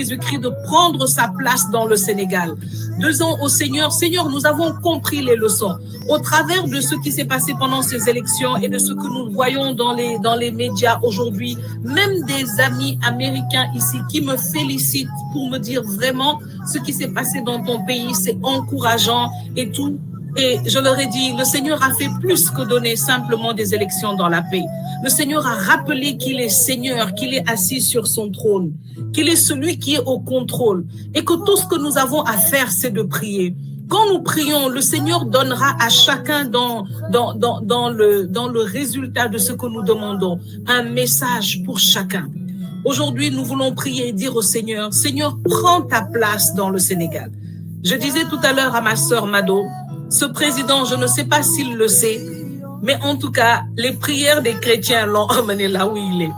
Jésus-Christ de prendre sa place dans le Sénégal. Disons au Seigneur, Seigneur, nous avons compris les leçons. Au travers de ce qui s'est passé pendant ces élections et de ce que nous voyons dans les médias aujourd'hui, même des amis américains ici qui me félicitent pour me dire vraiment ce qui s'est passé dans ton pays, c'est encourageant et tout. Et je leur ai dit, le Seigneur a fait plus que donner simplement des élections dans la paix. Le Seigneur a rappelé qu'il est Seigneur, qu'il est assis sur son trône, qu'il est celui qui est au contrôle et que tout ce que nous avons à faire, c'est de prier. Quand nous prions, le Seigneur donnera à chacun dans le résultat de ce que nous demandons un message pour chacun. Aujourd'hui, nous voulons prier et dire au Seigneur, Seigneur, prends ta place dans le Sénégal. Je disais tout à l'heure à ma sœur Mado, ce président, je ne sais pas s'il le sait, mais en tout cas, les prières des chrétiens l'ont amené là où il est.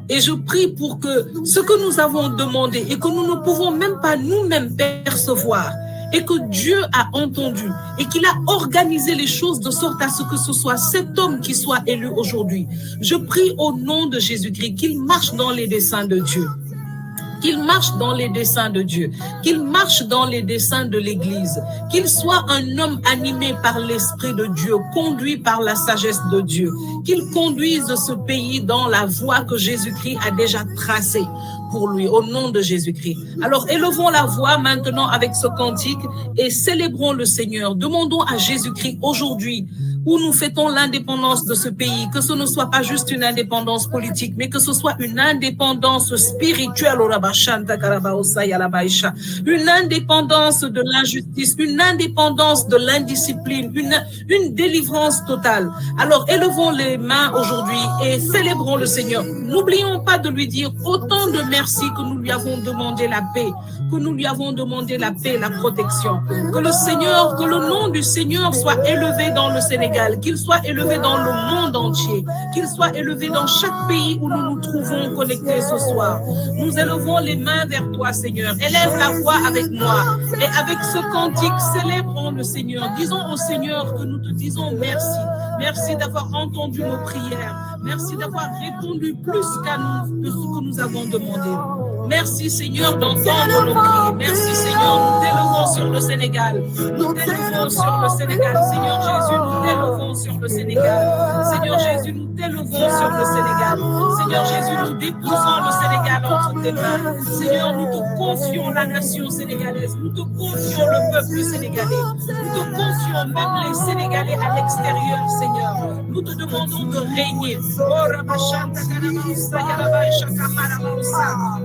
Et je prie pour que ce que nous avons demandé et que nous ne pouvons même pas nous-mêmes percevoir, et que Dieu a entendu et qu'il a organisé les choses de sorte à ce que ce soit cet homme qui soit élu aujourd'hui. Je prie au nom de Jésus-Christ qu'il marche dans les desseins de Dieu. Qu'il marche dans les desseins de Dieu, qu'il marche dans les desseins de l'Église, qu'il soit un homme animé par l'Esprit de Dieu, conduit par la sagesse de Dieu, qu'il conduise ce pays dans la voie que Jésus-Christ a déjà tracée pour lui, au nom de Jésus-Christ. Alors, élevons la voix maintenant avec ce cantique et célébrons le Seigneur. Demandons à Jésus-Christ aujourd'hui, où nous fêtons l'indépendance de ce pays, que ce ne soit pas juste une indépendance politique, mais que ce soit une indépendance spirituelle, une indépendance de l'injustice, une indépendance de l'indiscipline, une délivrance totale. Alors, élevons les mains aujourd'hui et célébrons le Seigneur. N'oublions pas de lui dire autant de merci que nous lui avons demandé la paix, que nous lui avons demandé la paix, la protection. Que le Seigneur, que le nom du Seigneur soit élevé dans le Sénégal, qu'il soit élevé dans le monde entier, qu'il soit élevé dans chaque pays où nous nous trouvons connectés ce soir. Nous élevons les mains vers toi, Seigneur. Élève la voix avec moi. Et avec ce cantique, célébrons le Seigneur. Disons au Seigneur que nous te disons merci. Merci d'avoir entendu nos prières. Merci d'avoir répondu plus qu'à nous de ce que nous avons demandé. Merci Seigneur d'entendre nos prières. Merci Seigneur, nous t'élevons sur le Sénégal. Nous t'élevons sur le Sénégal. Seigneur Jésus, nous t'élevons sur le Sénégal. Seigneur Jésus, nous t'élevons sur le Sénégal. Seigneur Jésus, nous déposons le Sénégal entre tes mains. Seigneur, nous te confions la nation sénégalaise. Nous te confions le peuple sénégalais. Nous te confions même les Sénégalais à l'extérieur, Seigneur. Nous te demandons de régner.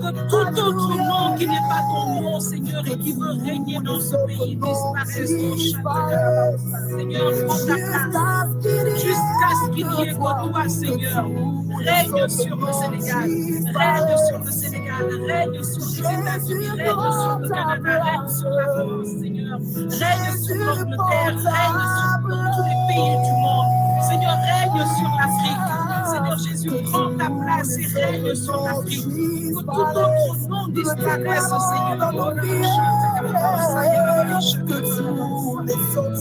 Que tout autre nom qui n'est pas ton nom, Seigneur, et qui veut régner dans ce pays disparaisse. Seigneur, prends ta place jusqu'à ce qu'il n'y ait que toi, Seigneur. Règne sur le Sénégal, règne sur le Sénégal, règne sur les États-Unis, règne sur le Canada, règne sur la France, Seigneur. Règne sur l'Angleterre, règne sur tous les pays du monde. Seigneur, règne sur l'Afrique. Seigneur Jésus, prends ta place et règne sur l'Afrique. Que tout autre nom disparaisse, Seigneur.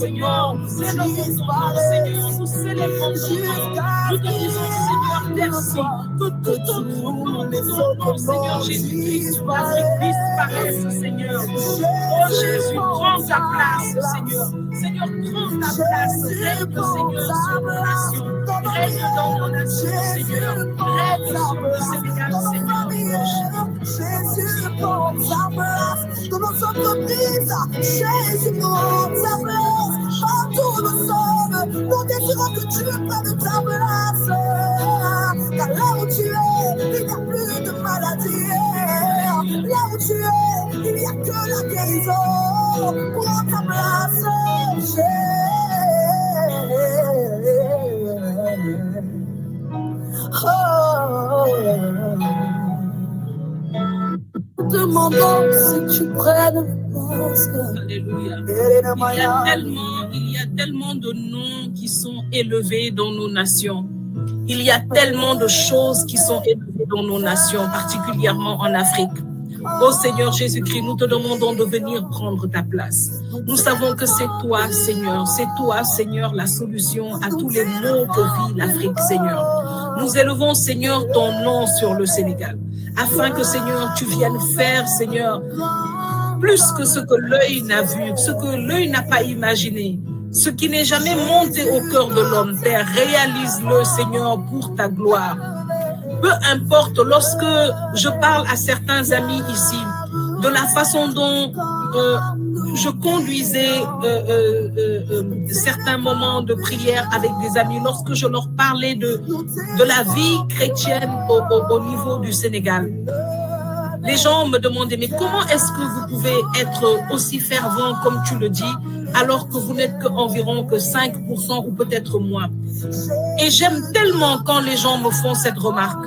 Seigneur, nous célébrons ton nom, Seigneur, nous célébrons ton nom. Nous te disons, Seigneur, merci. Que tout autre nom de ton nom, Seigneur Jésus-Christ, sur l'Afrique disparaisse, Seigneur. Oh Jésus, prends ta place, Seigneur. Seigneur, prends ta place. Règne, Seigneur, sur nos nations. Règne dans nos nations, Seigneur. Règne sur le Sénégal, Seigneur. Jésus, prends ta place dans nos entreprises. Jésus, prends ta place partout où nous sommes. Nous désirons que tu prennes ta place. Car là où tu es, il n'y a plus de maladie. Là où tu es, il n'y a que la guérison. Prends ta place, Jésus. Demandons si tu prennes place. Alléluia. Il y a tellement de noms qui sont élevés dans nos nations. Il y a tellement de choses qui sont élevées dans nos nations, particulièrement en Afrique. Oh Seigneur Jésus-Christ, nous te demandons de venir prendre ta place. Nous savons que c'est toi, Seigneur. C'est toi, Seigneur, la solution à tous les maux que vit l'Afrique, Seigneur. Nous élevons, Seigneur, ton nom sur le Sénégal. afin que, Seigneur, tu viennes faire, Seigneur, plus que ce que l'œil n'a vu, ce que l'œil n'a pas imaginé, ce qui n'est jamais monté au cœur de l'homme. Père, réalise-le, Seigneur, pour ta gloire. Peu importe, lorsque je parle à certains amis ici, de la façon dont je conduisais certains moments de prière avec des amis, lorsque je leur parlais de la vie chrétienne au niveau du Sénégal, les gens me demandaient, mais comment est-ce que vous pouvez être aussi fervent comme tu le dis, alors que vous n'êtes qu'environ que 5% ou peut-être moins. Et j'aime tellement quand les gens me font cette remarque,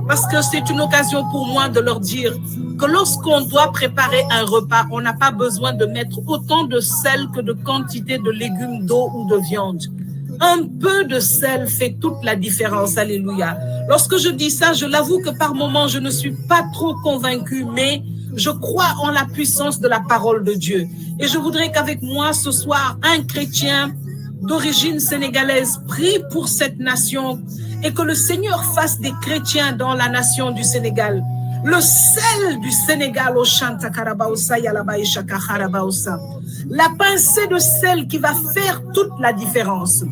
parce que c'est une occasion pour moi de leur dire que lorsqu'on doit préparer un repas, on n'a pas besoin de mettre autant de sel que de quantité de légumes, d'eau ou de viande. Un peu de sel fait toute la différence, alléluia. Lorsque je dis ça, je l'avoue que par moments, je ne suis pas trop convaincue, mais je crois en la puissance de la parole de Dieu. Et je voudrais qu'avec moi, ce soir, un chrétien d'origine sénégalaise prie pour cette nation et que le Seigneur fasse des chrétiens dans la nation du Sénégal. Le sel du Sénégal au Chanta Karabaoussa Yalabaïcha Karabaoussa. La pincée de sel qui va faire toute la différence.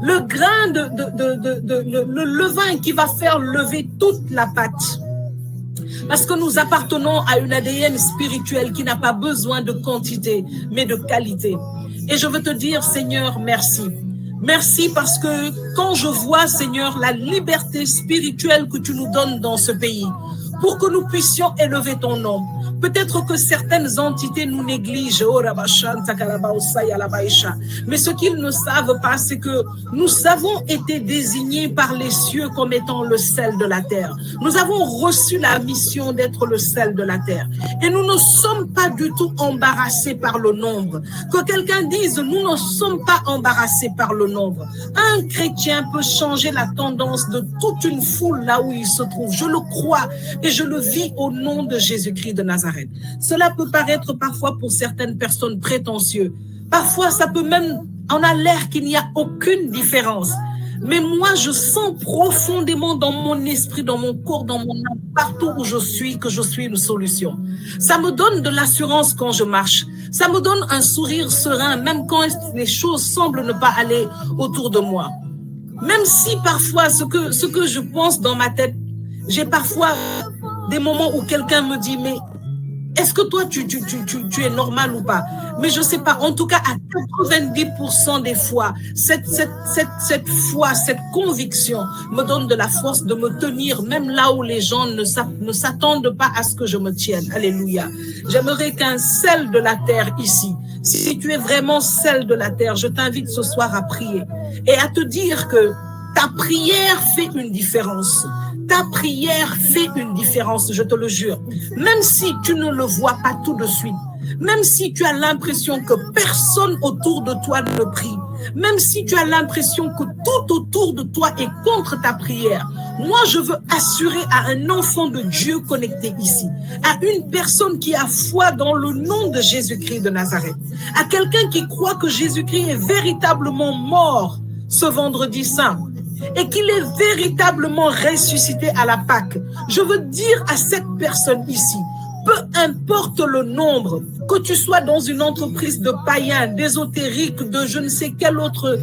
Le grain le levain qui va faire lever toute la pâte. Parce que nous appartenons à une ADN spirituelle qui n'a pas besoin de quantité, mais de qualité. Et je veux te dire, Seigneur, merci. Merci parce que quand je vois, Seigneur, la liberté spirituelle que tu nous donnes dans ce pays, pour que nous puissions élever ton nom. Peut-être que certaines entités nous négligent, mais ce qu'ils ne savent pas, c'est que nous avons été désignés par les cieux comme étant le sel de la terre. Nous avons reçu la mission d'être le sel de la terre. Et nous ne sommes pas du tout embarrassés par le nombre. Que quelqu'un dise, nous ne sommes pas embarrassés par le nombre. Un chrétien peut changer la tendance de toute une foule là où il se trouve. Je le crois et je le vis au nom de Jésus-Christ de Nazareth. Cela peut paraître parfois pour certaines personnes prétentieux. Parfois, ça peut même, on a l'air qu'il n'y a aucune différence. Mais moi, je sens profondément dans mon esprit, dans mon corps, dans mon âme, partout où je suis, que je suis une solution. Ça me donne de l'assurance quand je marche. Ça me donne un sourire serein, même quand les choses semblent ne pas aller autour de moi. Même si parfois, ce que je pense dans ma tête, j'ai parfois des moments où quelqu'un me dit, mais est-ce que toi, tu es normal ou pas? Mais je ne sais pas. En tout cas, à 90% des fois, cette foi, cette conviction me donne de la force de me tenir, même là où les gens ne s'attendent pas à ce que je me tienne. Alléluia. J'aimerais qu'un sel de la terre ici, si tu es vraiment sel de la terre, je t'invite ce soir à prier et à te dire que ta prière fait une différence. Ta prière fait une différence, je te le jure. Même si tu ne le vois pas tout de suite, même si tu as l'impression que personne autour de toi ne prie, même si tu as l'impression que tout autour de toi est contre ta prière, moi je veux assurer à un enfant de Dieu connecté ici, à une personne qui a foi dans le nom de Jésus-Christ de Nazareth, à quelqu'un qui croit que Jésus-Christ est véritablement mort ce vendredi saint, et qu'il est véritablement ressuscité à la Pâque. Je veux dire à cette personne ici, peu importe le nombre, que tu sois dans une entreprise de païens, d'ésotériques, de je ne sais quel autre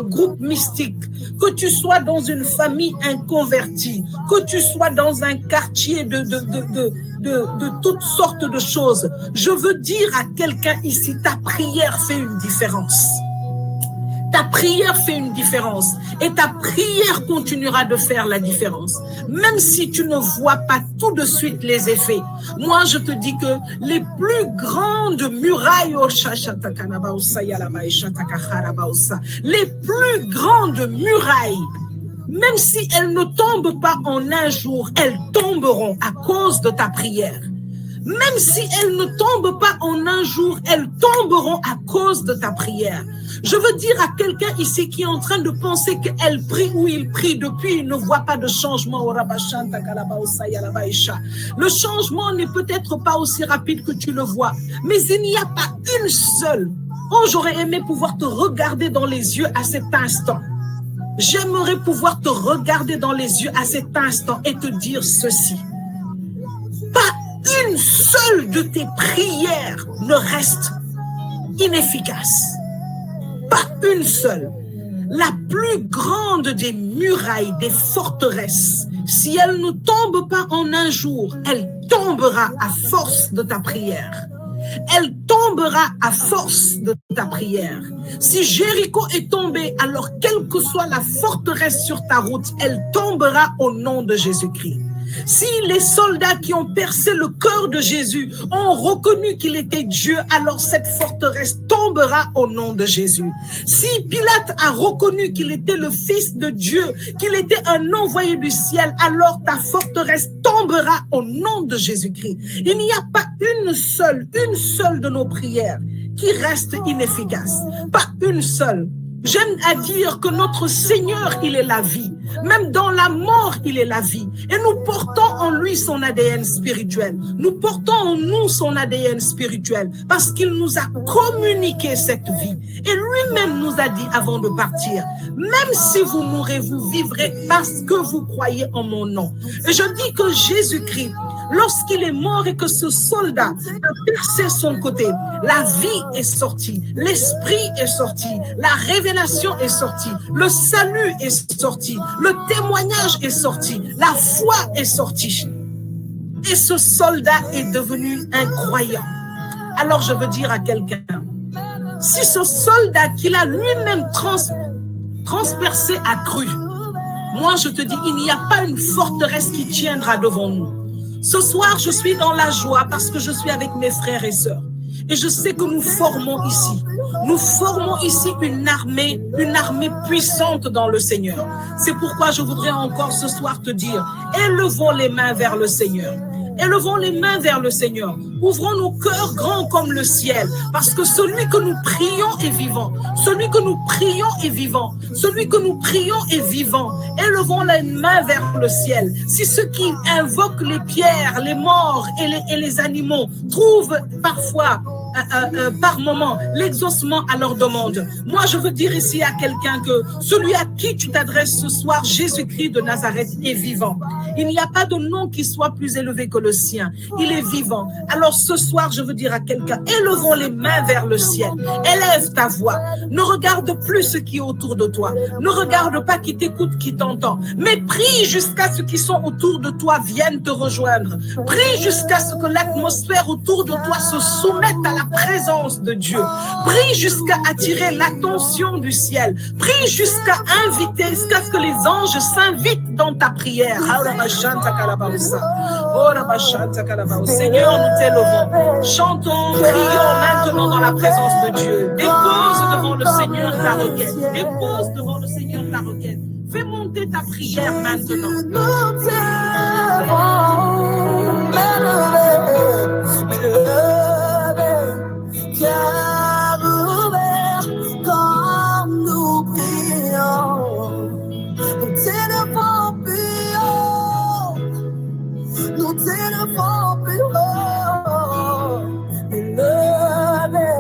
groupe mystique, que tu sois dans une famille inconvertie, que tu sois dans un quartier de toutes sortes de choses, je veux dire à quelqu'un ici, ta prière fait une différence. Ta prière fait une différence et ta prière continuera de faire la différence. Même si tu ne vois pas tout de suite les effets, moi je te dis que les plus grandes murailles, les plus grandes murailles, même si elles ne tombent pas en un jour, elles tomberont à cause de ta prière. Même si elles ne tombent pas en un jour, elles tomberont à cause de ta prière. Je veux dire à quelqu'un ici qui est en train de penser qu'elle prie ou il prie depuis, il ne voit pas de changement. Le changement n'est peut-être pas aussi rapide que tu le vois, mais il n'y a pas une seule. Oh, j'aurais aimé pouvoir te regarder dans les yeux à cet instant. J'aimerais pouvoir te regarder dans les yeux à cet instant et te dire ceci. une seule de tes prières ne reste inefficace. Pas une seule. La plus grande des murailles, des forteresses, si elle ne tombe pas en un jour, elle tombera à force de ta prière. Elle tombera à force de ta prière. Si Jéricho est tombé, alors quelle que soit la forteresse sur ta route, elle tombera au nom de Jésus-Christ. Si les soldats qui ont percé le cœur de Jésus ont reconnu qu'il était Dieu, alors cette forteresse tombera au nom de Jésus. Si Pilate a reconnu qu'il était le Fils de Dieu, qu'il était un envoyé du ciel, alors ta forteresse tombera au nom de Jésus-Christ. Il n'y a pas une seule de nos prières qui reste inefficace. Pas une seule. J'aime à dire que notre Seigneur, il est la vie. Même dans la mort, il est la vie. Et nous portons en lui son ADN spirituel. Nous portons en nous son ADN spirituel parce qu'il nous a communiqué cette vie. Et lui-même nous a dit avant de partir, même si vous mourrez, vous vivrez parce que vous croyez en mon nom. Et je dis que Jésus-Christ, lorsqu'il est mort et que ce soldat a percé son côté, la vie est sortie, l'esprit est sorti, la révélation est sortie, le salut est sorti, le témoignage est sorti, la foi est sortie. Et ce soldat est devenu un croyant. Alors je veux dire à quelqu'un, si ce soldat qu'il a lui-même transpercé a cru, moi je te dis, il n'y a pas une forteresse qui tiendra devant nous. Ce soir, je suis dans la joie parce que je suis avec mes frères et sœurs. Et je sais que nous formons ici une armée puissante dans le Seigneur. C'est pourquoi je voudrais encore ce soir te dire, élevons les mains vers le Seigneur. Élevons les mains vers le Seigneur. Ouvrons nos cœurs grands comme le ciel. Parce que celui que nous prions est vivant. Celui que nous prions est vivant. Celui que nous prions est vivant. Élevons les mains vers le ciel. Si ceux qui invoquent les pierres, les morts et les animaux trouvent parfois par moment l'exaucement à leur demande. Moi, je veux dire ici à quelqu'un que celui à qui tu t'adresses ce soir, Jésus-Christ de Nazareth, est vivant. Il n'y a pas de nom qui soit plus élevé que le sien. Il est vivant. Alors ce soir, je veux dire à quelqu'un, élevons les mains vers le ciel. Élève ta voix. Ne regarde plus ce qui est autour de toi. Ne regarde pas qui t'écoute, qui t'entend. Mais prie jusqu'à ce qui sont autour de toi viennent te rejoindre. Prie jusqu'à ce que l'atmosphère autour de toi se soumette à la présence de Dieu. Prie jusqu'à attirer l'attention du ciel. Prie jusqu'à inviter, jusqu'à ce que les anges s'invitent dans ta prière. Seigneur, nous t'élevons. Chantons, prions maintenant dans la présence de Dieu. Dépose devant le Seigneur ta requête. Dépose devant le Seigneur ta requête. Fais monter ta prière maintenant. Car ouvert comme nous prions, nous t'élevons plus haut, nous t'élevons plus haut, élevé,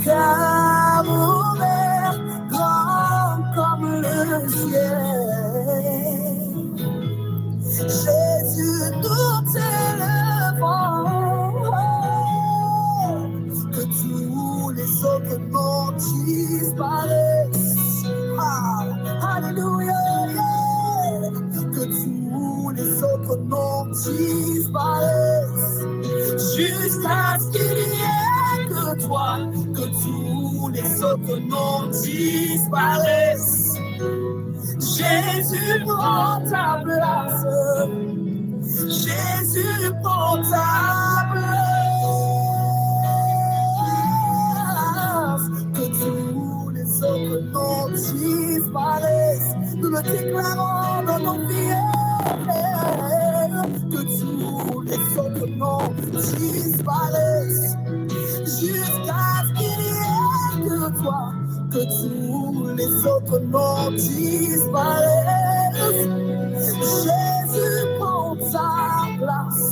car ouvert grand comme le ciel. Jésus, nous t'élevons. Tous les autres noms disparaissent. Alléluia. Que tous les autres noms disparaissent. Jusqu'à ce qu'il n'y ait que toi. Que tous les autres noms disparaissent. Jésus prend ta place. Jésus prend ta place. Autres noms disparaissent, nous le déclarons dans nos prières, que tous les autres noms disparaissent, jusqu'à ce qu'il n'y ait que toi, que tous les autres noms disparaissent. Jésus prend ta place,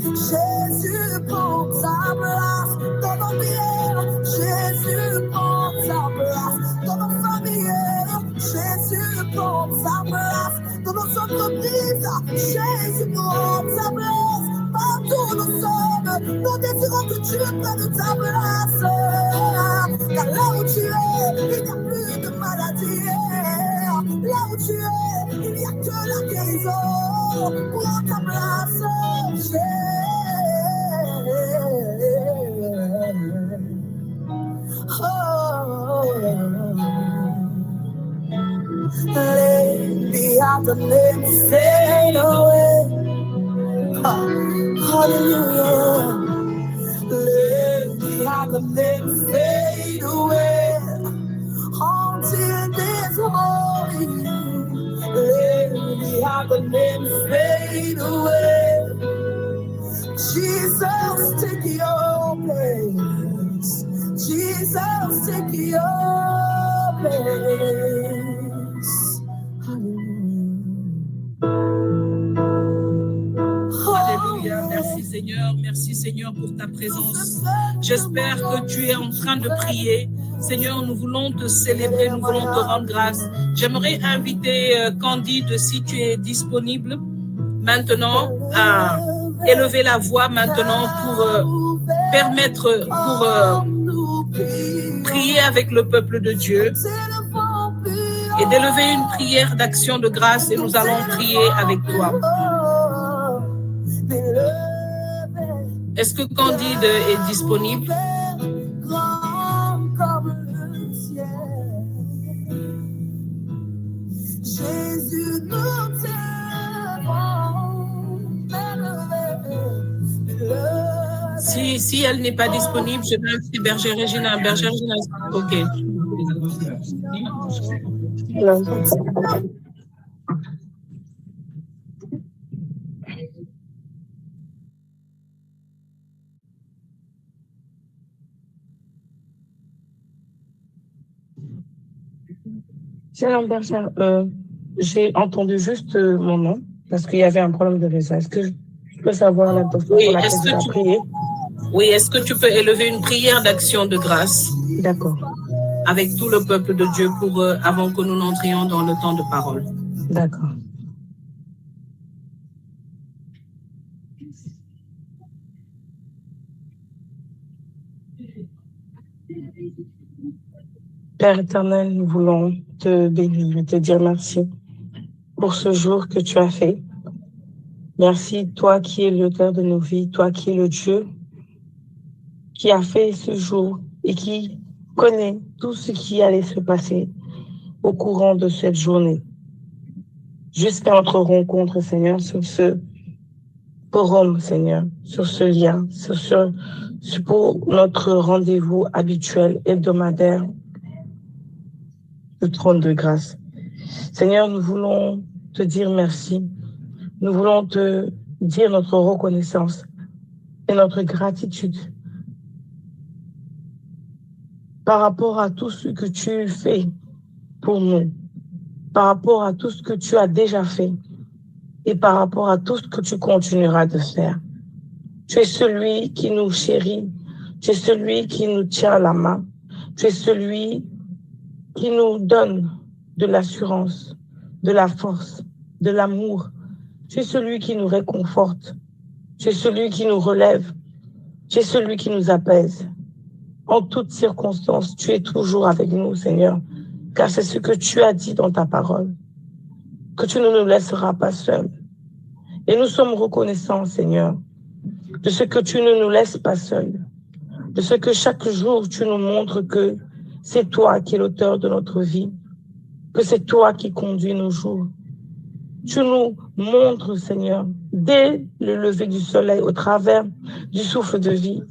Jésus prend ta place dans nos prières, Jésus prend ta place dans nos familles, Jésus prend ta place dans nos entreprises, Jésus prend ta place partout où nous nous désirons que tu prennes ta place. Car là où tu es, il n'y a plus de maladie. Là où tu es, il n'y a que la guérison. Prends ta place. Lady of the living, fade away. Hallelujah. Lady of the living, fade away. Haunted is holy. Lady of the living, fade away. Jesus, take your place. Jesus, take your place. Alléluia. Merci Seigneur pour ta présence. J'espère que tu es en train de prier. Seigneur, nous voulons te célébrer, nous voulons te rendre grâce. J'aimerais inviter Candide, si tu es disponible maintenant, à élever la voix maintenant pour permettre, pour prier avec le peuple de Dieu et d'élever une prière d'action de grâce, et nous allons prier avec toi. Est-ce que Candide est disponible? Jésus, si elle n'est pas disponible, je vais inviter Berger Regina. Berger Regina, ok. Shalom Berger, j'ai entendu juste mon nom parce qu'il y avait un problème de réseau. Est-ce que je peux savoir l'intention pour laquelle tu vas prier? Oui, est-ce que tu peux élever une prière d'action de grâce? D'accord. Avec tout le peuple de Dieu pour avant que nous n'entrions dans le temps de parole. D'accord. Père éternel, nous voulons te bénir et te dire merci pour ce jour que tu as fait. Merci, toi qui es l'auteur de nos vies, toi qui es le Dieu qui a fait ce jour et qui connaît tout ce qui allait se passer au courant de cette journée. Jusqu'à notre rencontre, Seigneur, sur ce forum, Seigneur, sur ce lien, pour notre rendez-vous habituel, hebdomadaire, le trône de grâce. Seigneur, nous voulons te dire merci. Nous voulons te dire notre reconnaissance et notre gratitude par rapport à tout ce que tu fais pour nous, par rapport à tout ce que tu as déjà fait et par rapport à tout ce que tu continueras de faire. Tu es celui qui nous chérit, tu es celui qui nous tient la main, tu es celui qui nous donne de l'assurance, de la force, de l'amour. Tu es celui qui nous réconforte, tu es celui qui nous relève, tu es celui qui nous apaise. En toutes circonstances, tu es toujours avec nous, Seigneur, car c'est ce que tu as dit dans ta parole, que tu ne nous laisseras pas seuls. Et nous sommes reconnaissants, Seigneur, de ce que tu ne nous laisses pas seuls, de ce que chaque jour tu nous montres que c'est toi qui es l'auteur de notre vie, que c'est toi qui conduis nos jours. Tu nous montres, Seigneur, dès le lever du soleil, au travers du souffle de vie,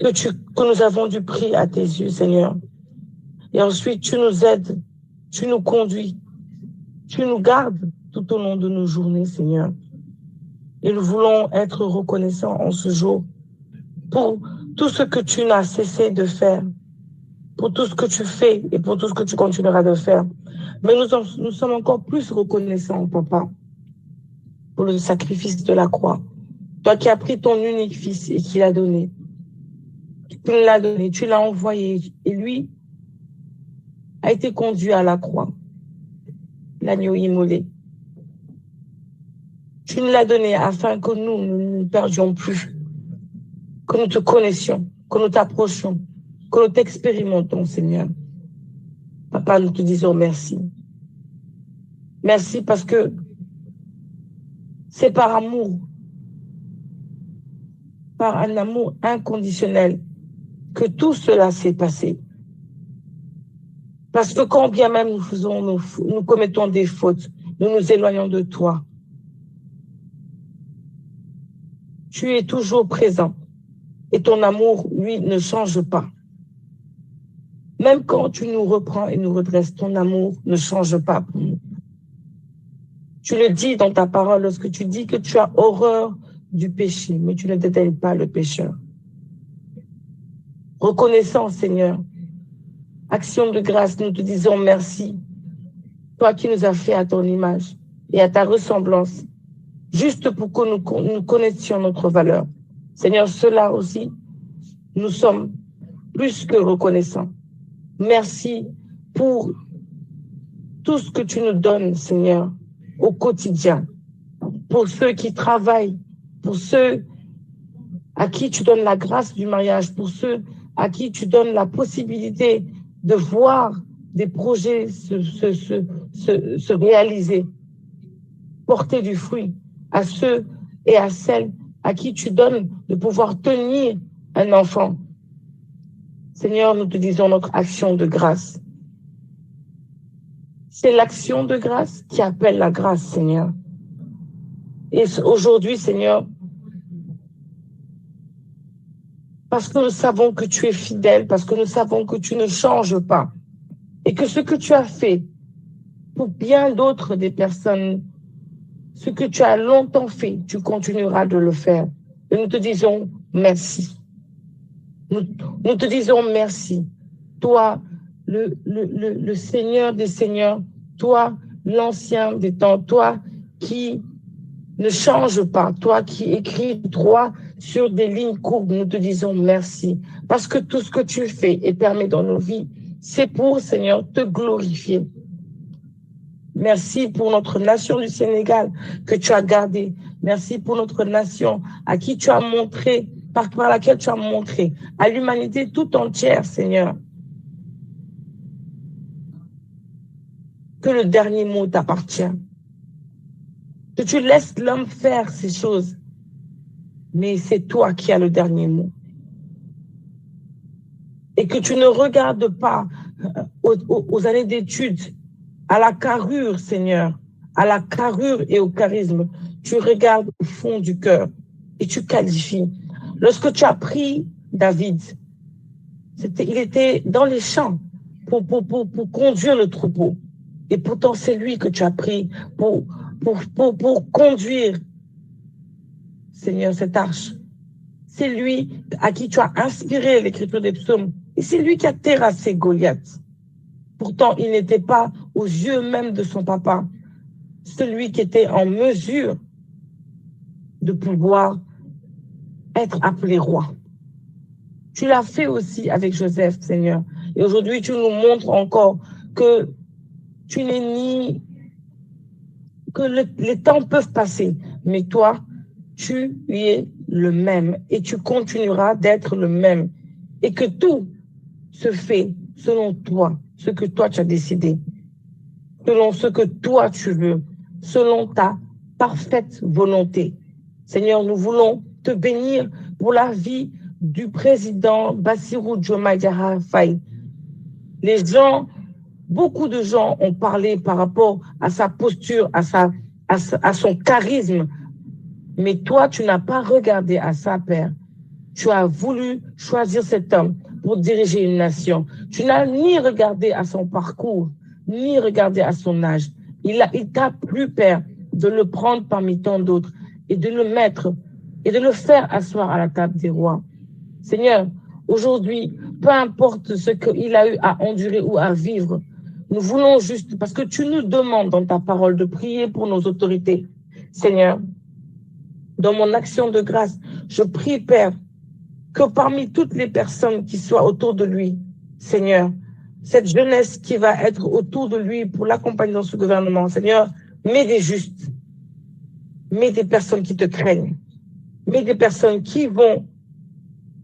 que nous avons du prix à tes yeux, Seigneur. Et ensuite, tu nous aides, tu nous conduis, tu nous gardes tout au long de nos journées, Seigneur. Et nous voulons être reconnaissants en ce jour pour tout ce que tu n'as cessé de faire, pour tout ce que tu fais et pour tout ce que tu continueras de faire. Mais nous sommes encore plus reconnaissants, Papa, pour le sacrifice de la croix. Toi qui as pris ton unique fils et qui l'as donné. Tu l'as donné, tu l'as envoyé. Et lui a été conduit à la croix, l'agneau immolé. Tu nous l'as donné afin que nous ne nous perdions plus, que nous te connaissions, que nous t'approchions, que nous t'expérimentons, Seigneur. Papa, nous te disons merci. Merci parce que c'est par amour, par un amour inconditionnel que tout cela s'est passé. Parce que quand bien même nous commettons des fautes, nous nous éloignons de toi. Tu es toujours présent et ton amour, lui, ne change pas. Même quand tu nous reprends et nous redresses, ton amour ne change pas pour nous. Tu le dis dans ta parole lorsque tu dis que tu as horreur du péché, mais tu ne dédaignes pas le pécheur. Reconnaissant, Seigneur, action de grâce, nous te disons merci. Toi qui nous as fait à ton image et à ta ressemblance, juste pour que nous connaissions notre valeur. Seigneur, cela aussi, nous sommes plus que reconnaissants. Merci pour tout ce que tu nous donnes, Seigneur, au quotidien. Pour ceux qui travaillent, pour ceux à qui tu donnes la grâce du mariage, pour ceux à qui tu donnes la possibilité de voir des projets se réaliser, porter du fruit, à ceux et à celles à qui tu donnes de pouvoir tenir un enfant. Seigneur, nous te disons notre action de grâce. C'est l'action de grâce qui appelle la grâce, Seigneur. Et aujourd'hui, Seigneur, parce que nous savons que tu es fidèle, parce que nous savons que tu ne changes pas, et que ce que tu as fait pour bien d'autres des personnes, ce que tu as longtemps fait, tu continueras de le faire. Et nous te disons merci. Nous te disons merci. Toi, le Seigneur des Seigneurs, toi, l'ancien des temps, toi qui ne change pas, toi qui écris droit sur des lignes courbes, nous te disons merci. Parce que tout ce que tu fais et permets dans nos vies, c'est pour, Seigneur, te glorifier. Merci pour notre nation du Sénégal que tu as gardée. Merci pour notre nation à qui tu as montré, par laquelle tu as montré, à l'humanité tout entière, Seigneur, que le dernier mot t'appartient. Que tu laisses l'homme faire ces choses, mais c'est toi qui as le dernier mot. Et que tu ne regardes pas aux années d'études, à la carrure, Seigneur, à la carrure et au charisme. Tu regardes au fond du cœur et tu qualifies. Lorsque tu as pris David, il était dans les champs pour conduire le troupeau. Et pourtant, c'est lui que tu as pris pour conduire, Seigneur, cette arche. C'est lui à qui tu as inspiré l'écriture des psaumes. Et c'est lui qui a terrassé Goliath. Pourtant, il n'était pas aux yeux même de son papa celui qui était en mesure de pouvoir être appelé roi. Tu l'as fait aussi avec Joseph, Seigneur. Et aujourd'hui, tu nous montres encore que tu n'es ni... que les temps peuvent passer, mais toi, tu es le même et tu continueras d'être le même. Et que tout se fait selon toi, ce que toi tu as décidé, selon ce que toi tu veux, selon ta parfaite volonté. Seigneur, nous voulons te bénir pour la vie du président Bassirou Diomaye Diakhar Faye. Beaucoup de gens ont parlé par rapport à sa posture, à son charisme. Mais toi, tu n'as pas regardé à ça, Père. Tu as voulu choisir cet homme pour diriger une nation. Tu n'as ni regardé à son parcours, ni regardé à son âge. Il t'a plu, Père, de le prendre parmi tant d'autres et de le mettre et de le faire asseoir à la table des rois. Seigneur, aujourd'hui, peu importe ce qu'il a eu à endurer ou à vivre, nous voulons juste, parce que tu nous demandes dans ta parole de prier pour nos autorités. Seigneur, dans mon action de grâce, je prie, Père, que parmi toutes les personnes qui soient autour de lui, Seigneur, cette jeunesse qui va être autour de lui pour l'accompagner dans ce gouvernement, Seigneur, mets des justes. mais des personnes qui te craignent, mais des personnes qui vont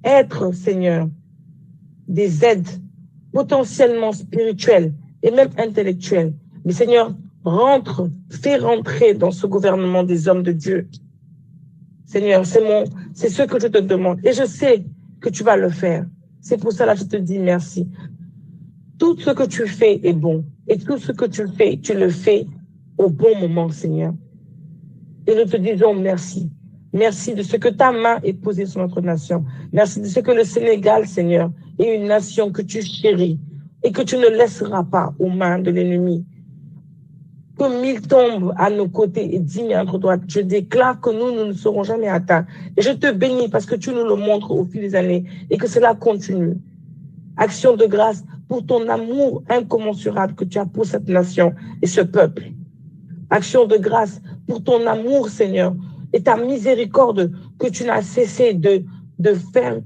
être, Seigneur, des aides potentiellement spirituelles et même intellectuelles. Mais Seigneur, fais rentrer dans ce gouvernement des hommes de Dieu. Seigneur, c'est ce que je te demande. Et je sais que tu vas le faire. C'est pour cela que je te dis merci. Tout ce que tu fais est bon. Et tout ce que tu fais, tu le fais au bon moment, Seigneur. Et nous te disons merci. Merci de ce que ta main est posée sur notre nation. Merci de ce que le Sénégal, Seigneur, est une nation que tu chéris et que tu ne laisseras pas aux mains de l'ennemi. Que 1000 tombent à nos côtés et 10 000 à notre droite. Je déclare que nous ne serons jamais atteints. Et je te bénis parce que tu nous le montres au fil des années et que cela continue. Action de grâce pour ton amour incommensurable que tu as pour cette nation et ce peuple. Action de grâce pour ton amour, Seigneur, et ta miséricorde que tu n'as cessé de faire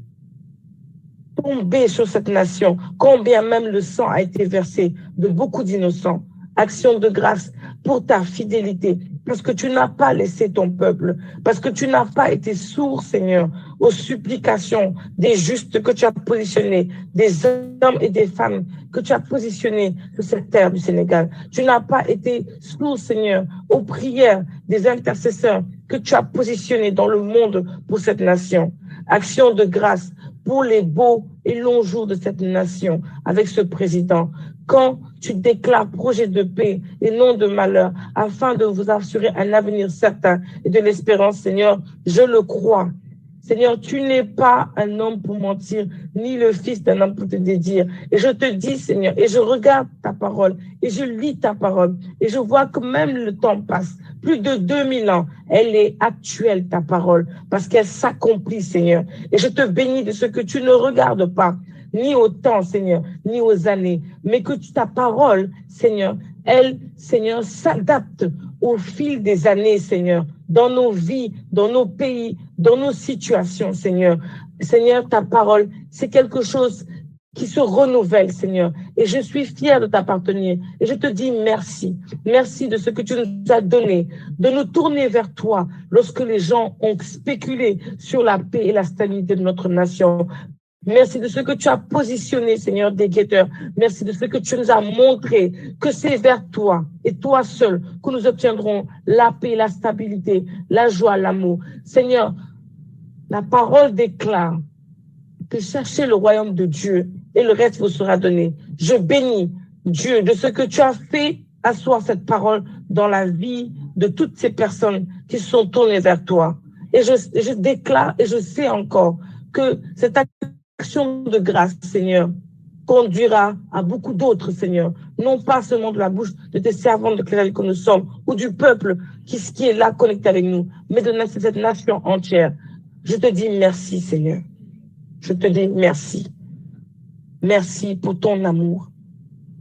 tomber sur cette nation, combien même le sang a été versé de beaucoup d'innocents. Action de grâce pour ta fidélité, parce que tu n'as pas laissé ton peuple, parce que tu n'as pas été sourd, Seigneur, aux supplications des justes que tu as positionnés, des hommes et des femmes que tu as positionnés sur cette terre du Sénégal. Tu n'as pas été sourd, Seigneur, aux prières des intercesseurs que tu as positionnés dans le monde pour cette nation. Action de grâce pour les beaux et longs jours de cette nation avec ce président. Quand tu déclares projet de paix et non de malheur, afin de vous assurer un avenir certain et de l'espérance, Seigneur, je le crois. Seigneur, tu n'es pas un homme pour mentir, ni le fils d'un homme pour te dédire. Et je te dis, Seigneur, et je regarde ta parole, et je lis ta parole, et je vois que même le temps passe, plus de 2000 ans, elle est actuelle, ta parole, parce qu'elle s'accomplit, Seigneur. Et je te bénis de ce que tu ne regardes pas, ni au temps, Seigneur, ni aux années, mais que ta parole, Seigneur, elle, Seigneur, s'adapte au fil des années, Seigneur, dans nos vies, dans nos pays, dans nos situations, Seigneur. Seigneur, ta parole, c'est quelque chose qui se renouvelle, Seigneur. Et je suis fière de t'appartenir. Et je te dis merci. Merci de ce que tu nous as donné, de nous tourner vers toi lorsque les gens ont spéculé sur la paix et la stabilité de notre nation. Merci de ce que tu as positionné, Seigneur, des guetteurs. Merci de ce que tu nous as montré, que c'est vers toi et toi seul que nous obtiendrons la paix, la stabilité, la joie, l'amour. Seigneur, la parole déclare que cherchez le royaume de Dieu et le reste vous sera donné. Je bénis Dieu de ce que tu as fait asseoir cette parole dans la vie de toutes ces personnes qui se sont tournées vers toi. Et je déclare et je sais encore que cette action de grâce, Seigneur, conduira à beaucoup d'autres, Seigneur, non pas seulement de la bouche de tes servants de clérage que nous sommes, ou du peuple qui est là connecté avec nous, mais de cette nation entière. Je te dis merci, Seigneur. Je te dis merci. Merci pour ton amour.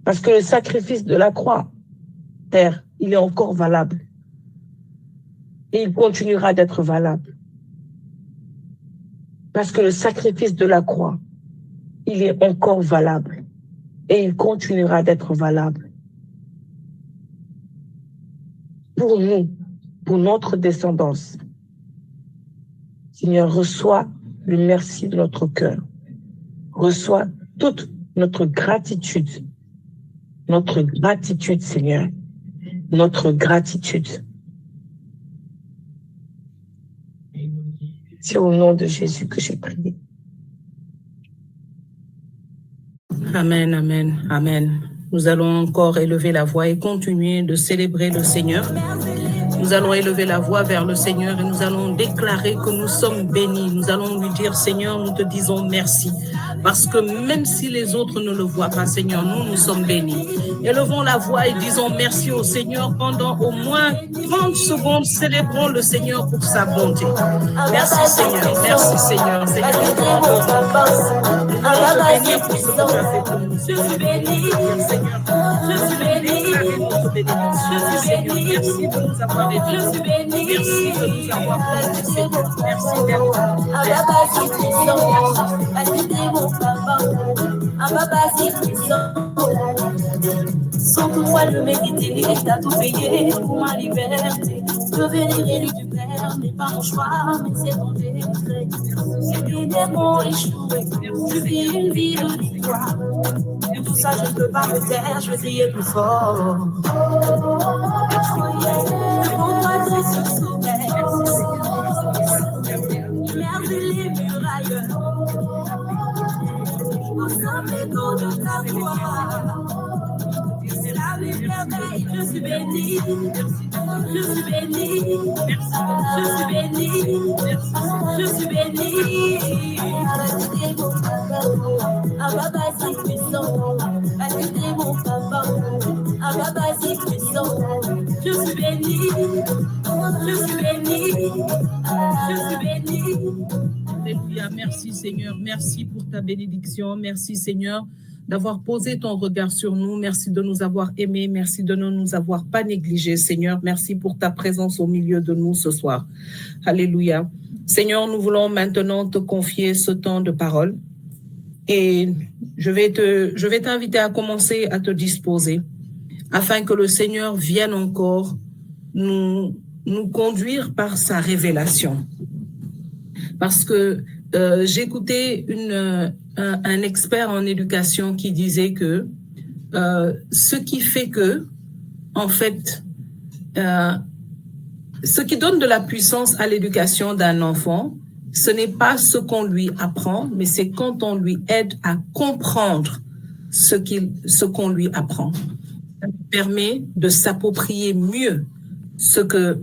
Parce que le sacrifice de la croix, Père, il est encore valable. Et il continuera d'être valable. Parce que le sacrifice de la croix, il est encore valable. Et il continuera d'être valable. Pour nous, pour notre descendance. Seigneur, reçois le merci de notre cœur. Reçois toute notre gratitude. Notre gratitude, Seigneur. Notre gratitude. C'est au nom de Jésus que j'ai prié. Amen, amen, amen. Nous allons encore élever la voix et continuer de célébrer le Seigneur. Nous allons élever la voix vers le Seigneur et nous allons déclarer que nous sommes bénis. Nous allons lui dire, Seigneur, nous te disons merci. Parce que même si les autres ne le voient pas, Seigneur, nous sommes bénis. Élevons la voix et disons merci au Seigneur pendant au moins 30 secondes. Célébrons le Seigneur pour sa bonté. Merci Seigneur, merci Seigneur. Seigneur, je suis béni pour ce que tu as fait pour nous. Je suis béni, Seigneur. Je suis béni. Je suis béni. Merci de nous avoir aidés. Je suis béni. Merci de nous avoir aidés, Seigneur. Merci d'être sans toi le mériter, t'as tout payé pour ma liberté. Je vénérer du pas mon choix, mais c'est ton décret. Mes démons échoués, je vis une vie de victoire. Tout ça, je ne peux pas me taire, je vais crier plus fort. Mon toi, c'est ce sommet. Merci les murailles. Ensemble, écho de ta voix. C'est la vie merveille, je suis bénie. Je suis bénie. Je suis bénie. Je suis bénie. Ah, papa, c'est puissant. C'est mon papa. Ah, papa, c'est puissant. Je suis bénie. Je suis bénie. Je suis bénie. Alléluia. Merci Seigneur. Merci pour ta bénédiction. Merci Seigneur d'avoir posé ton regard sur nous. Merci de nous avoir aimés. Merci de ne nous avoir pas négligés, Seigneur. Merci pour ta présence au milieu de nous ce soir. Alléluia. Seigneur, nous voulons maintenant te confier ce temps de parole. Et je vais t'inviter à commencer à te disposer afin que le Seigneur vienne encore nous conduire par sa révélation. Parce que j'écoutais un expert en éducation qui disait que ce qui fait que, en fait, ce qui donne de la puissance à l'éducation d'un enfant, ce n'est pas ce qu'on lui apprend, mais c'est quand on lui aide à comprendre ce qu'on lui apprend. Ça lui permet de s'approprier mieux ce que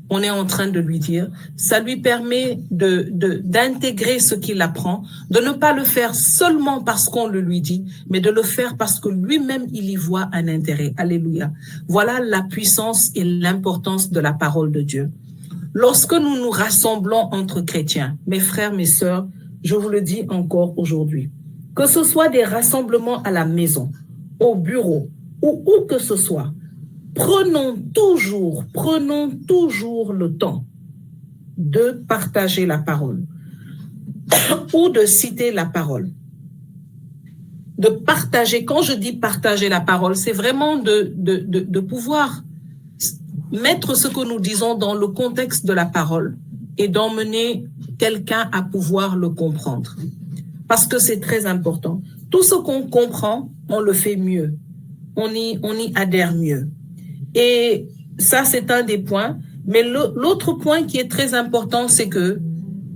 on est en train de lui dire. Ça lui permet d'intégrer ce qu'il apprend, de ne pas le faire seulement parce qu'on le lui dit, mais de le faire parce que lui-même, il y voit un intérêt. Alléluia. Voilà la puissance et l'importance de la parole de Dieu. Lorsque nous nous rassemblons entre chrétiens, mes frères, mes sœurs, je vous le dis encore aujourd'hui, que ce soit des rassemblements à la maison, au bureau, ou où que ce soit, prenons toujours le temps de partager la parole ou de citer la parole. De partager, quand je dis partager la parole, c'est vraiment de pouvoir mettre ce que nous disons dans le contexte de la parole et d'emmener quelqu'un à pouvoir le comprendre. Parce que c'est très important. Tout ce qu'on comprend, on le fait mieux. On y adhère mieux. Et ça, c'est un des points. Mais l'autre point qui est très important, c'est que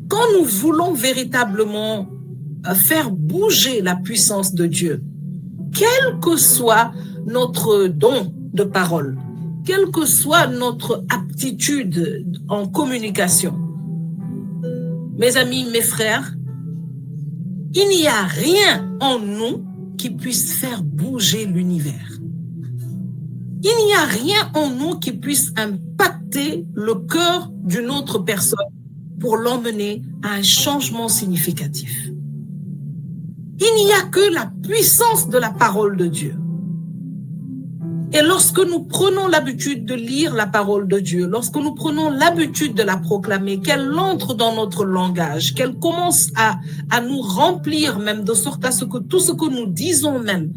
quand nous voulons véritablement faire bouger la puissance de Dieu, quel que soit notre don de parole, quelle que soit notre aptitude en communication, mes amis, mes frères, il n'y a rien en nous qui puisse faire bouger l'univers. Il n'y a rien en nous qui puisse impacter le cœur d'une autre personne pour l'emmener à un changement significatif. Il n'y a que la puissance de la parole de Dieu. Et lorsque nous prenons l'habitude de lire la parole de Dieu, lorsque nous prenons l'habitude de la proclamer, qu'elle entre dans notre langage, qu'elle commence à nous remplir même, de sorte à ce que tout ce que nous disons même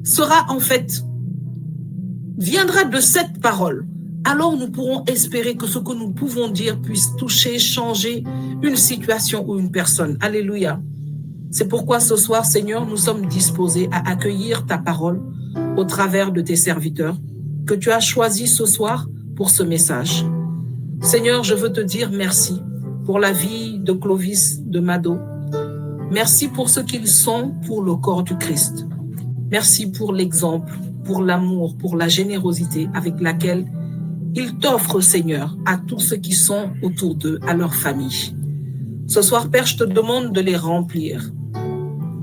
sera en fait, viendra de cette parole, alors nous pourrons espérer que ce que nous pouvons dire puisse toucher, changer une situation ou une personne. Alléluia. C'est pourquoi ce soir, Seigneur, nous sommes disposés à accueillir ta parole au travers de tes serviteurs que tu as choisis ce soir pour ce message. Seigneur, je veux te dire merci pour la vie de Clovis, de Mado. Merci pour ce qu'ils sont pour le corps du Christ. Merci pour l'exemple, pour l'amour, pour la générosité avec laquelle ils t'offrent, Seigneur, à tous ceux qui sont autour d'eux, à leur famille. Ce soir, Père, je te demande de les remplir.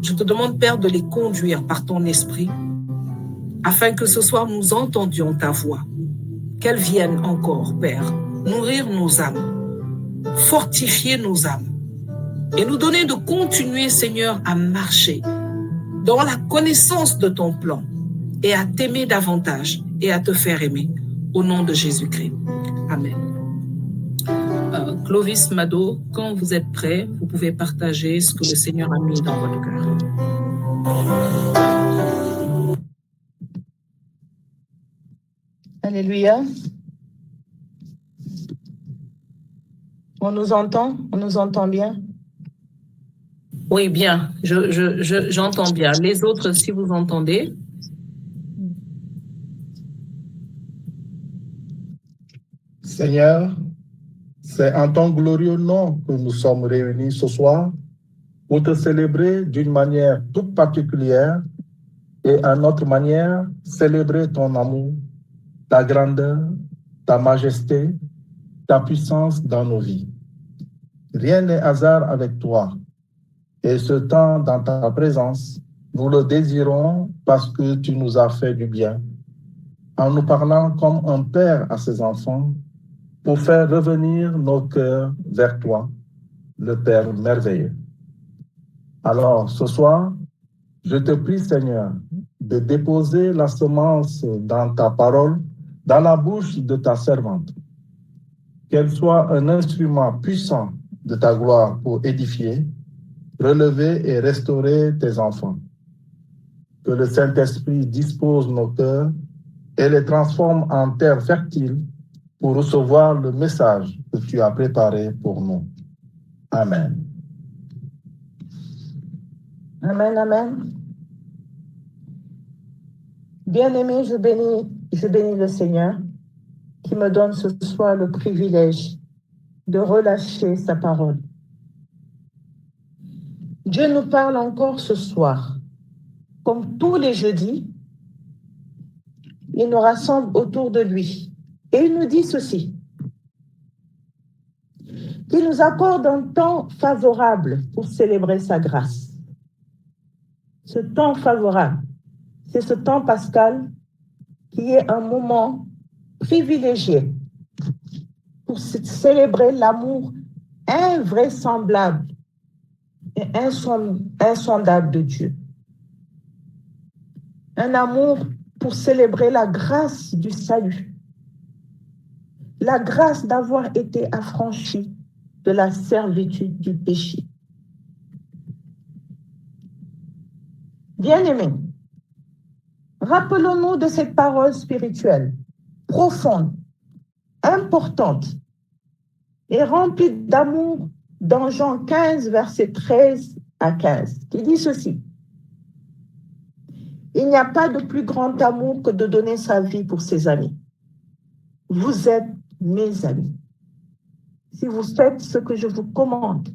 Je te demande, Père, de les conduire par ton esprit, afin que ce soir, nous entendions ta voix. Qu'elle vienne encore, Père, nourrir nos âmes, fortifier nos âmes, et nous donner de continuer, Seigneur, à marcher dans la connaissance de ton plan, et à t'aimer davantage, et à te faire aimer, au nom de Jésus-Christ. Amen. Clovis, Mado, quand vous êtes prêts, vous pouvez partager ce que le Seigneur a mis dans votre cœur. Alléluia. On nous entend? On nous entend bien? Oui, bien. J'entends bien. Les autres, si vous entendez. Seigneur, c'est en ton glorieux nom que nous sommes réunis ce soir pour te célébrer d'une manière toute particulière et à notre manière célébrer ton amour, ta grandeur, ta majesté, ta puissance dans nos vies. Rien n'est hasard avec toi. Et ce temps dans ta présence, nous le désirons parce que tu nous as fait du bien, en nous parlant comme un père à ses enfants, pour faire revenir nos cœurs vers toi, le Père merveilleux. Alors, ce soir, je te prie, Seigneur, de déposer la semence dans ta parole, dans la bouche de ta servante, qu'elle soit un instrument puissant de ta gloire pour édifier, relever et restaurer tes enfants. Que le Saint-Esprit dispose nos cœurs et les transforme en terre fertile pour recevoir le message que tu as préparé pour nous. Amen. Amen, amen. Bien-aimé, je bénis le Seigneur qui me donne ce soir le privilège de relâcher sa parole. Dieu nous parle encore ce soir. Comme tous les jeudis, il nous rassemble autour de lui. Et il nous dit ceci, qu'il nous accorde un temps favorable pour célébrer sa grâce. Ce temps favorable, c'est ce temps pascal qui est un moment privilégié pour célébrer l'amour invraisemblable et insondable de Dieu. Un amour pour célébrer la grâce du salut, la grâce d'avoir été affranchi de la servitude du péché. Bien-aimés, rappelons-nous de cette parole spirituelle, profonde, importante et remplie d'amour dans Jean 15, versets 13 à 15, qui dit ceci. Il n'y a pas de plus grand amour que de donner sa vie pour ses amis. Vous êtes mes amis, si vous faites ce que je vous commande.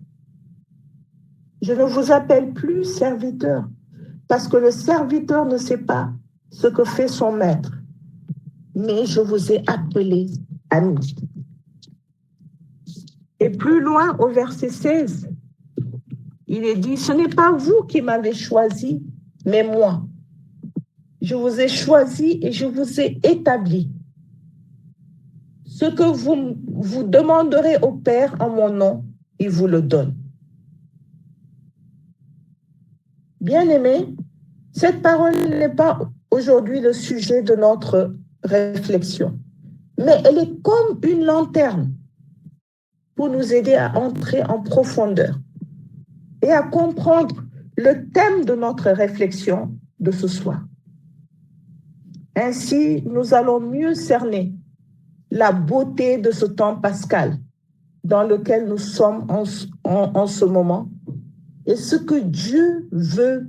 Je ne vous appelle plus serviteur, parce que le serviteur ne sait pas ce que fait son maître, mais je vous ai appelé amis. Et plus loin, au verset 16, il est dit, ce n'est pas vous qui m'avez choisi, mais moi. Je vous ai choisi et je vous ai établi. Ce que vous demanderez au Père en mon nom, il vous le donne. Bien-aimés, cette parole n'est pas aujourd'hui le sujet de notre réflexion, mais elle est comme une lanterne pour nous aider à entrer en profondeur et à comprendre le thème de notre réflexion de ce soir. Ainsi, nous allons mieux cerner la beauté de ce temps pascal dans lequel nous sommes en ce moment et ce que Dieu veut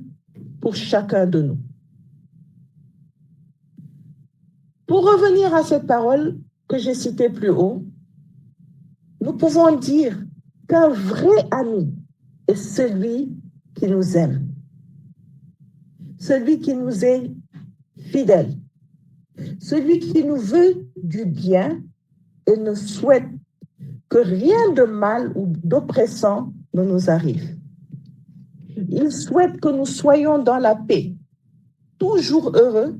pour chacun de nous. Pour revenir à cette parole que j'ai citée plus haut, nous pouvons dire qu'un vrai ami est celui qui nous aime, celui qui nous est fidèle, celui qui nous veut du bien et ne souhaite que rien de mal ou d'oppressant ne nous arrive. Il souhaite que nous soyons dans la paix, toujours heureux,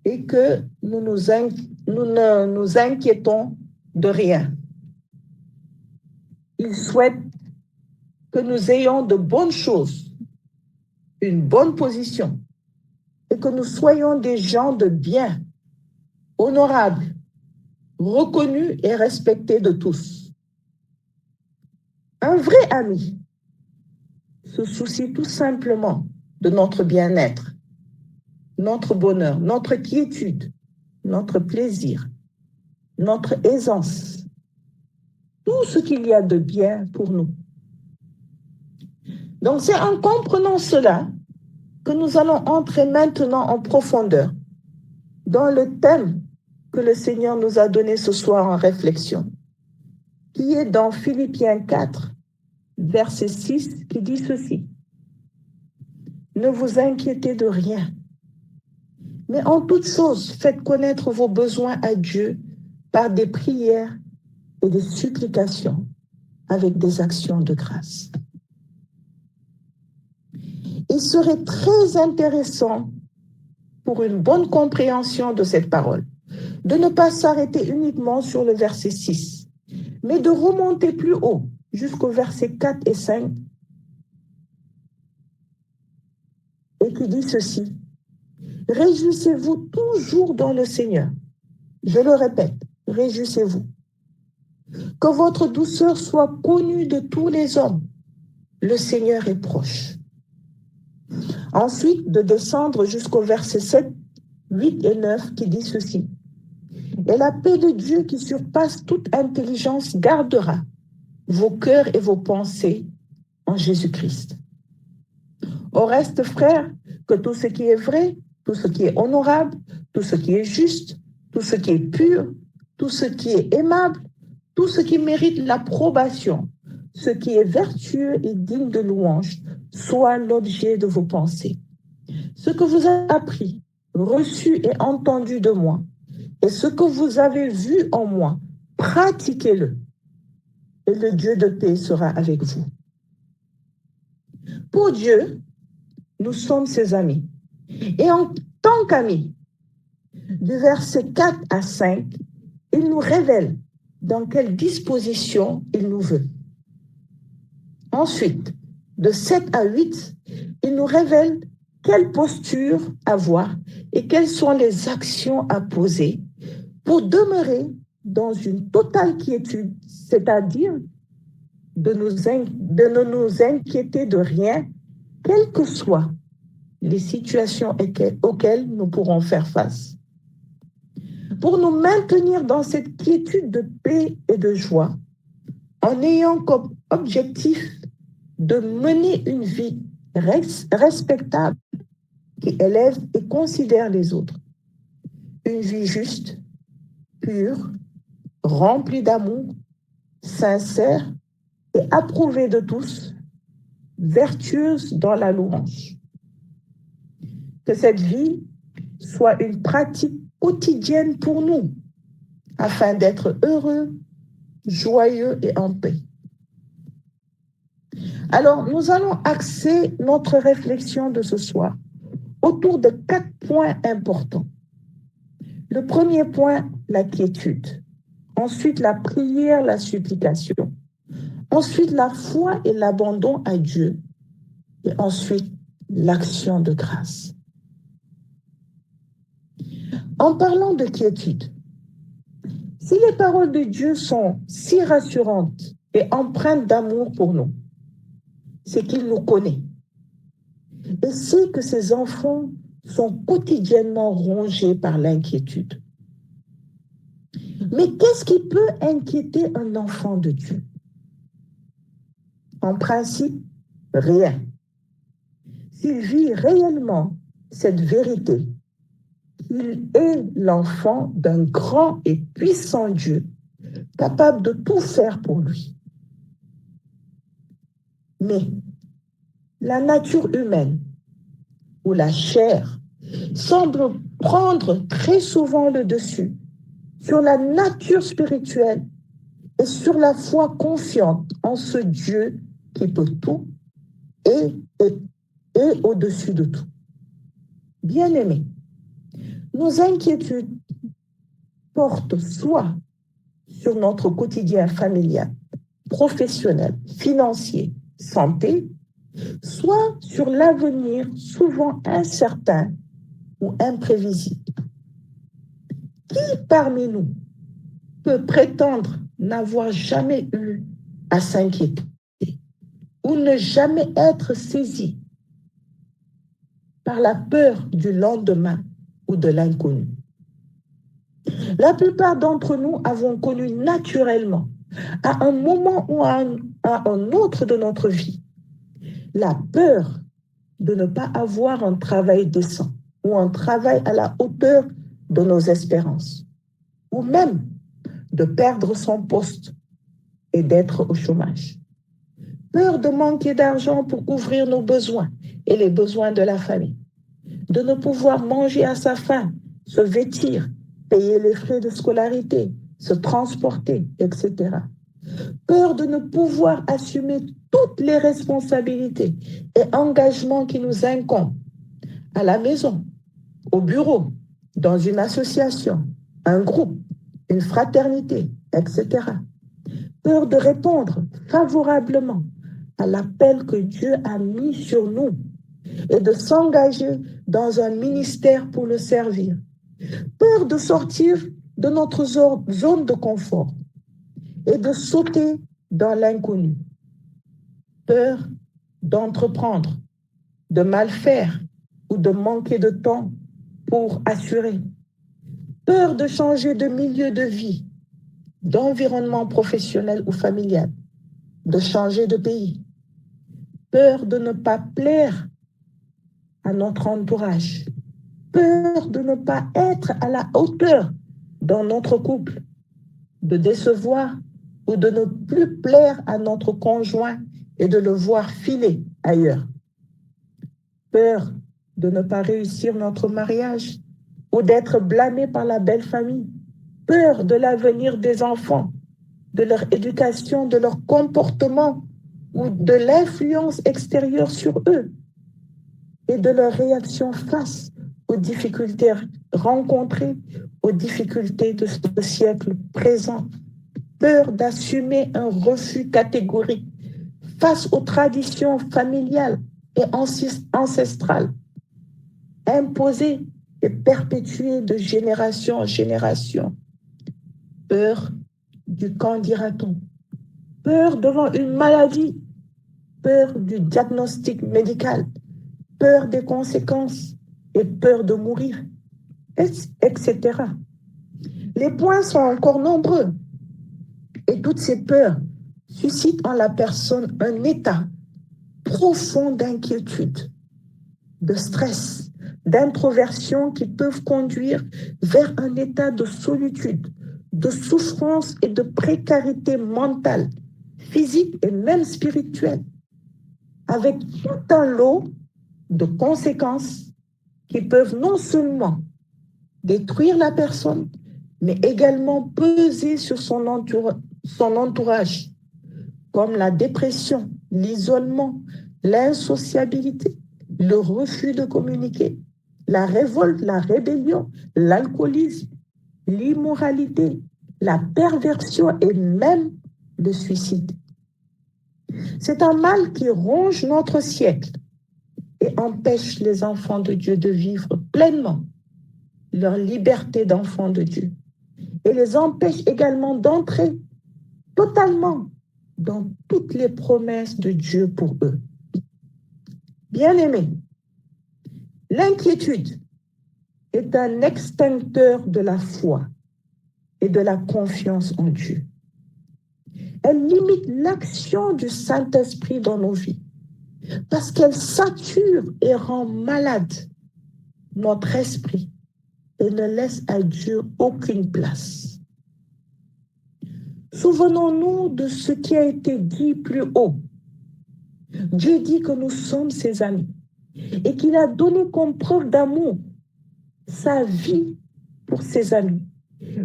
et que nous ne nous inquiétons de rien. Il souhaite que nous ayons de bonnes choses, une bonne position, et que nous soyons des gens de bien, honorables, reconnus et respectés de tous. Un vrai ami se soucie tout simplement de notre bien-être, notre bonheur, notre quiétude, notre plaisir, notre aisance, tout ce qu'il y a de bien pour nous. Donc c'est en comprenant cela que nous allons entrer maintenant en profondeur dans le thème que le Seigneur nous a donné ce soir en réflexion, qui est dans Philippiens 4, verset 6, qui dit ceci. Ne vous inquiétez de rien, mais en toute chose, faites connaître vos besoins à Dieu par des prières et des supplications avec des actions de grâce. Il serait très intéressant pour une bonne compréhension de cette parole de ne pas s'arrêter uniquement sur le verset 6, mais de remonter plus haut jusqu'au verset 4 et 5 et qui dit ceci. Réjouissez-vous toujours dans le Seigneur. Je le répète, réjouissez-vous. Que votre douceur soit connue de tous les hommes. Le Seigneur est proche. Ensuite, de descendre jusqu'au verset 7, 8 et 9 qui dit ceci. Et la paix de Dieu qui surpasse toute intelligence gardera vos cœurs et vos pensées en Jésus-Christ. Au reste, frères, que tout ce qui est vrai, tout ce qui est honorable, tout ce qui est juste, tout ce qui est pur, tout ce qui est aimable, tout ce qui mérite l'approbation, ce qui est vertueux et digne de louange, soit l'objet de vos pensées. Ce que vous avez appris, reçu et entendu de moi, et ce que vous avez vu en moi, pratiquez-le, et le Dieu de paix sera avec vous. Pour Dieu, nous sommes ses amis. Et en tant qu'amis, du verset 4 à 5, il nous révèle dans quelle disposition il nous veut. Ensuite, de 7 à 8, il nous révèle quelle posture avoir et quelles sont les actions à poser pour demeurer dans une totale quiétude, c'est-à-dire de ne nous inquiéter de rien, quelles que soient les situations auxquelles nous pourrons faire face. Pour nous maintenir dans cette quiétude de paix et de joie, en ayant comme objectif de mener une vie respectable qui élève et considère les autres. Une vie juste, pure, remplie d'amour, sincère et approuvée de tous, vertueuse dans la louange. Que cette vie soit une pratique quotidienne pour nous, afin d'être heureux, joyeux et en paix. Alors, nous allons axer notre réflexion de ce soir autour de 4 points importants. Le premier point, la quiétude. Ensuite, la prière, la supplication. Ensuite, la foi et l'abandon à Dieu. Et ensuite, l'action de grâce. En parlant de quiétude, si les paroles de Dieu sont si rassurantes et empreintes d'amour pour nous, c'est qu'il nous connaît et sait que ses enfants sont quotidiennement rongés par l'inquiétude. Mais qu'est-ce qui peut inquiéter un enfant de Dieu? En principe, rien. S'il vit réellement cette vérité, il est l'enfant d'un grand et puissant Dieu, capable de tout faire pour lui. Mais la nature humaine ou la chair semble prendre très souvent le dessus sur la nature spirituelle et sur la foi confiante en ce Dieu qui peut tout et au-dessus de tout. Bien-aimés, nos inquiétudes portent soit sur notre quotidien familial, professionnel, financier, santé, soit sur l'avenir souvent incertain ou imprévisible. Qui parmi nous peut prétendre n'avoir jamais eu à s'inquiéter ou ne jamais être saisi par la peur du lendemain ou de l'inconnu? La plupart d'entre nous avons connu naturellement à un moment ou à un autre de notre vie, la peur de ne pas avoir un travail décent ou un travail à la hauteur de nos espérances, ou même de perdre son poste et d'être au chômage. Peur de manquer d'argent pour couvrir nos besoins et les besoins de la famille, de ne pouvoir manger à sa faim, se vêtir, payer les frais de scolarité, se transporter, etc. Peur de ne pouvoir assumer toutes les responsabilités et engagements qui nous incombent à la maison, au bureau, dans une association, un groupe, une fraternité, etc. Peur de répondre favorablement à l'appel que Dieu a mis sur nous et de s'engager dans un ministère pour le servir. Peur de sortir de notre zone de confort et de sauter dans l'inconnu. Peur d'entreprendre, de mal faire ou de manquer de temps pour assurer. Peur de changer de milieu de vie, d'environnement professionnel ou familial, de changer de pays. Peur de ne pas plaire à notre entourage. Peur de ne pas être à la hauteur dans notre couple, de décevoir ou de ne plus plaire à notre conjoint et de le voir filer ailleurs. Peur de ne pas réussir notre mariage ou d'être blâmé par la belle famille. Peur de l'avenir des enfants, de leur éducation, de leur comportement ou de l'influence extérieure sur eux et de leur réaction face aux difficultés rencontrées, aux difficultés de ce siècle présent. Peur d'assumer un refus catégorique face aux traditions familiales et ancestrales, imposées et perpétuées de génération en génération. Peur du qu'en dira-t-on, peur devant une maladie, peur du diagnostic médical, peur des conséquences et peur de mourir, etc. Les points sont encore nombreux et toutes ces peurs suscitent en la personne un état profond d'inquiétude, de stress, d'introversion qui peuvent conduire vers un état de solitude, de souffrance et de précarité mentale, physique et même spirituelle, avec tout un lot de conséquences qui peuvent non seulement détruire la personne, mais également peser sur son entourage, comme la dépression, l'isolement, l'insociabilité, le refus de communiquer, la révolte, la rébellion, l'alcoolisme, l'immoralité, la perversion et même le suicide. C'est un mal qui ronge notre siècle et empêche les enfants de Dieu de vivre pleinement leur liberté d'enfants de Dieu et les empêche également d'entrer totalement dans toutes les promesses de Dieu pour eux. Bien-aimés, l'inquiétude est un extincteur de la foi et de la confiance en Dieu. Elle limite l'action du Saint-Esprit dans nos vies parce qu'elle sature et rend malade notre esprit et ne laisse à Dieu aucune place. Souvenons-nous de ce qui a été dit plus haut. Dieu dit que nous sommes ses amis et qu'il a donné comme preuve d'amour sa vie pour ses amis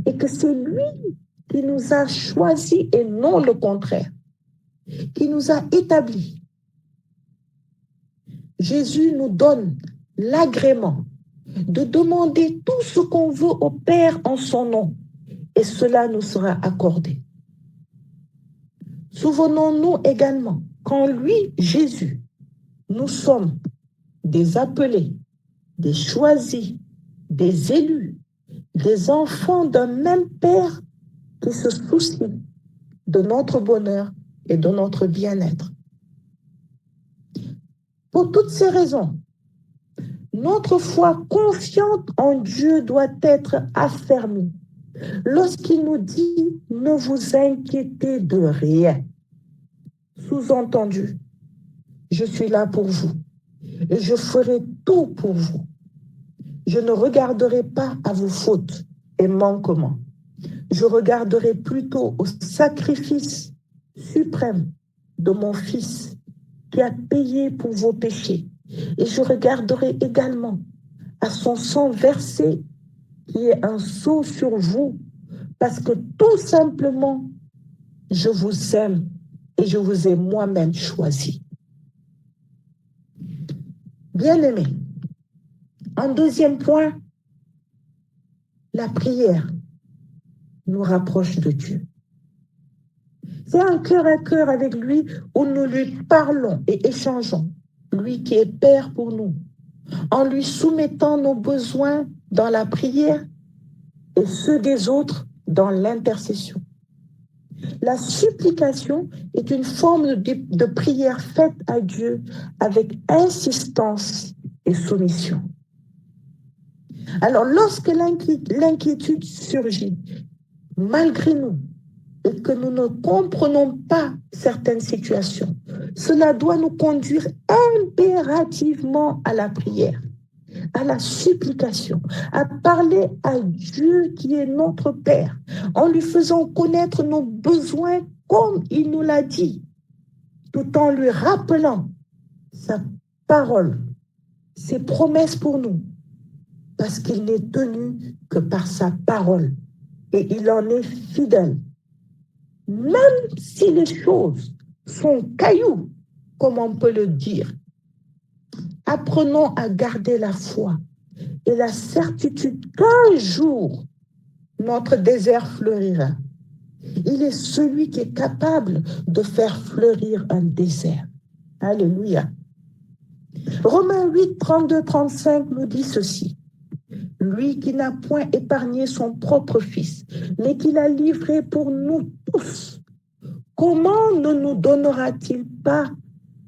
et que c'est lui qui nous a choisis et non le contraire, qui nous a établis. Jésus nous donne l'agrément de demander tout ce qu'on veut au Père en son nom et cela nous sera accordé. Souvenons-nous également qu'en lui, Jésus, nous sommes des appelés, des choisis, des élus, des enfants d'un même Père qui se soucie de notre bonheur et de notre bien-être. Pour toutes ces raisons, notre foi confiante en Dieu doit être affermie, Lorsqu'il nous dit « ne vous inquiétez de rien », sous-entendu, je suis là pour vous et je ferai tout pour vous. Je ne regarderai pas à vos fautes et manquements. Je regarderai plutôt au sacrifice suprême de mon Fils qui a payé pour vos péchés. Et je regarderai également à son sang versé qui est un sceau sur vous parce que tout simplement, je vous aime et je vous ai moi-même choisi. Bien-aimés, en deuxième point, la prière nous rapproche de Dieu. C'est un cœur à cœur avec lui où nous lui parlons et échangeons, lui qui est Père pour nous, en lui soumettant nos besoins dans la prière et ceux des autres dans l'intercession. La supplication est une forme de prière faite à Dieu avec insistance et soumission. Alors, lorsque l'inquiétude surgit, malgré nous, et que nous ne comprenons pas certaines situations, cela doit nous conduire impérativement à la prière, à la supplication, à parler à Dieu qui est notre Père, en lui faisant connaître nos besoins comme il nous l'a dit, tout en lui rappelant sa parole, ses promesses pour nous, parce qu'il n'est tenu que par sa parole et il en est fidèle. Même si les choses sont cailloux, comme on peut le dire, apprenons à garder la foi et la certitude qu'un jour, notre désert fleurira. Il est celui qui est capable de faire fleurir un désert. Alléluia. Romains 8, 32, 35 nous dit ceci. Lui qui n'a point épargné son propre Fils, mais qui l'a livré pour nous tous, comment ne nous donnera-t-il pas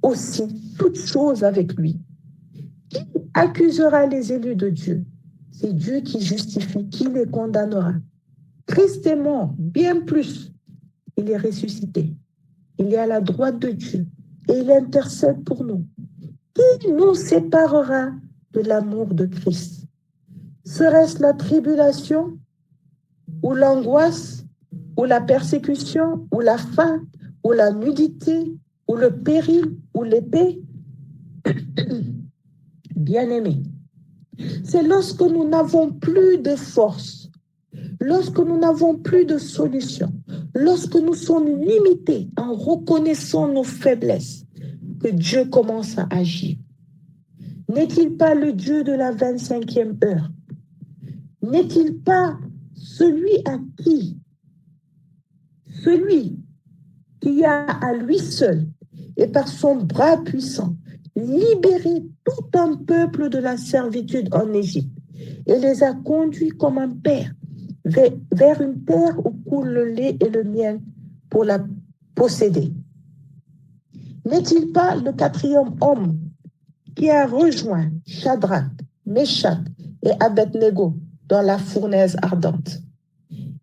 aussi toutes choses avec lui? Qui accusera les élus de Dieu? C'est Dieu qui justifie, qui les condamnera. Christ est mort, bien plus. Il est ressuscité. Il est à la droite de Dieu et il intercède pour nous. Qui nous séparera de l'amour de Christ? Serait-ce la tribulation, ou l'angoisse, ou la persécution, ou la faim, ou la nudité, ou le péril, ou l'épée? Bien-aimés, c'est lorsque nous n'avons plus de force, lorsque nous n'avons plus de solution, lorsque nous sommes limités en reconnaissant nos faiblesses, que Dieu commence à agir. N'est-il pas le Dieu de la 25e heure? N'est-il pas celui qui a à lui seul et par son bras puissant libéré tout un peuple de la servitude en Égypte et les a conduits comme un père vers une terre où coule le lait et le miel pour la posséder? N'est-il pas le 4e homme qui a rejoint Shadrach, Meshach et Abednego dans la fournaise ardente?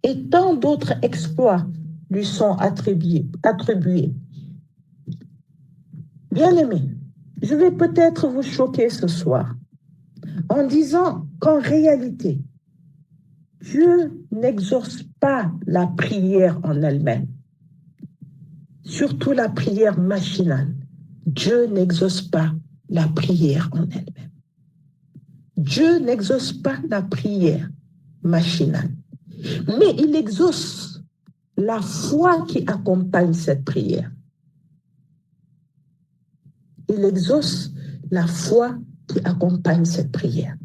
Et tant d'autres exploits lui sont attribués. Bien-aimés, je vais peut-être vous choquer ce soir en disant qu'en réalité, Dieu n'exauce pas la prière en elle-même, surtout la prière machinale. Dieu n'exauce pas la prière en elle-même. Dieu n'exauce pas la prière machinale, mais il exauce la foi qui accompagne cette prière. Il exauce la foi qui accompagne cette prière.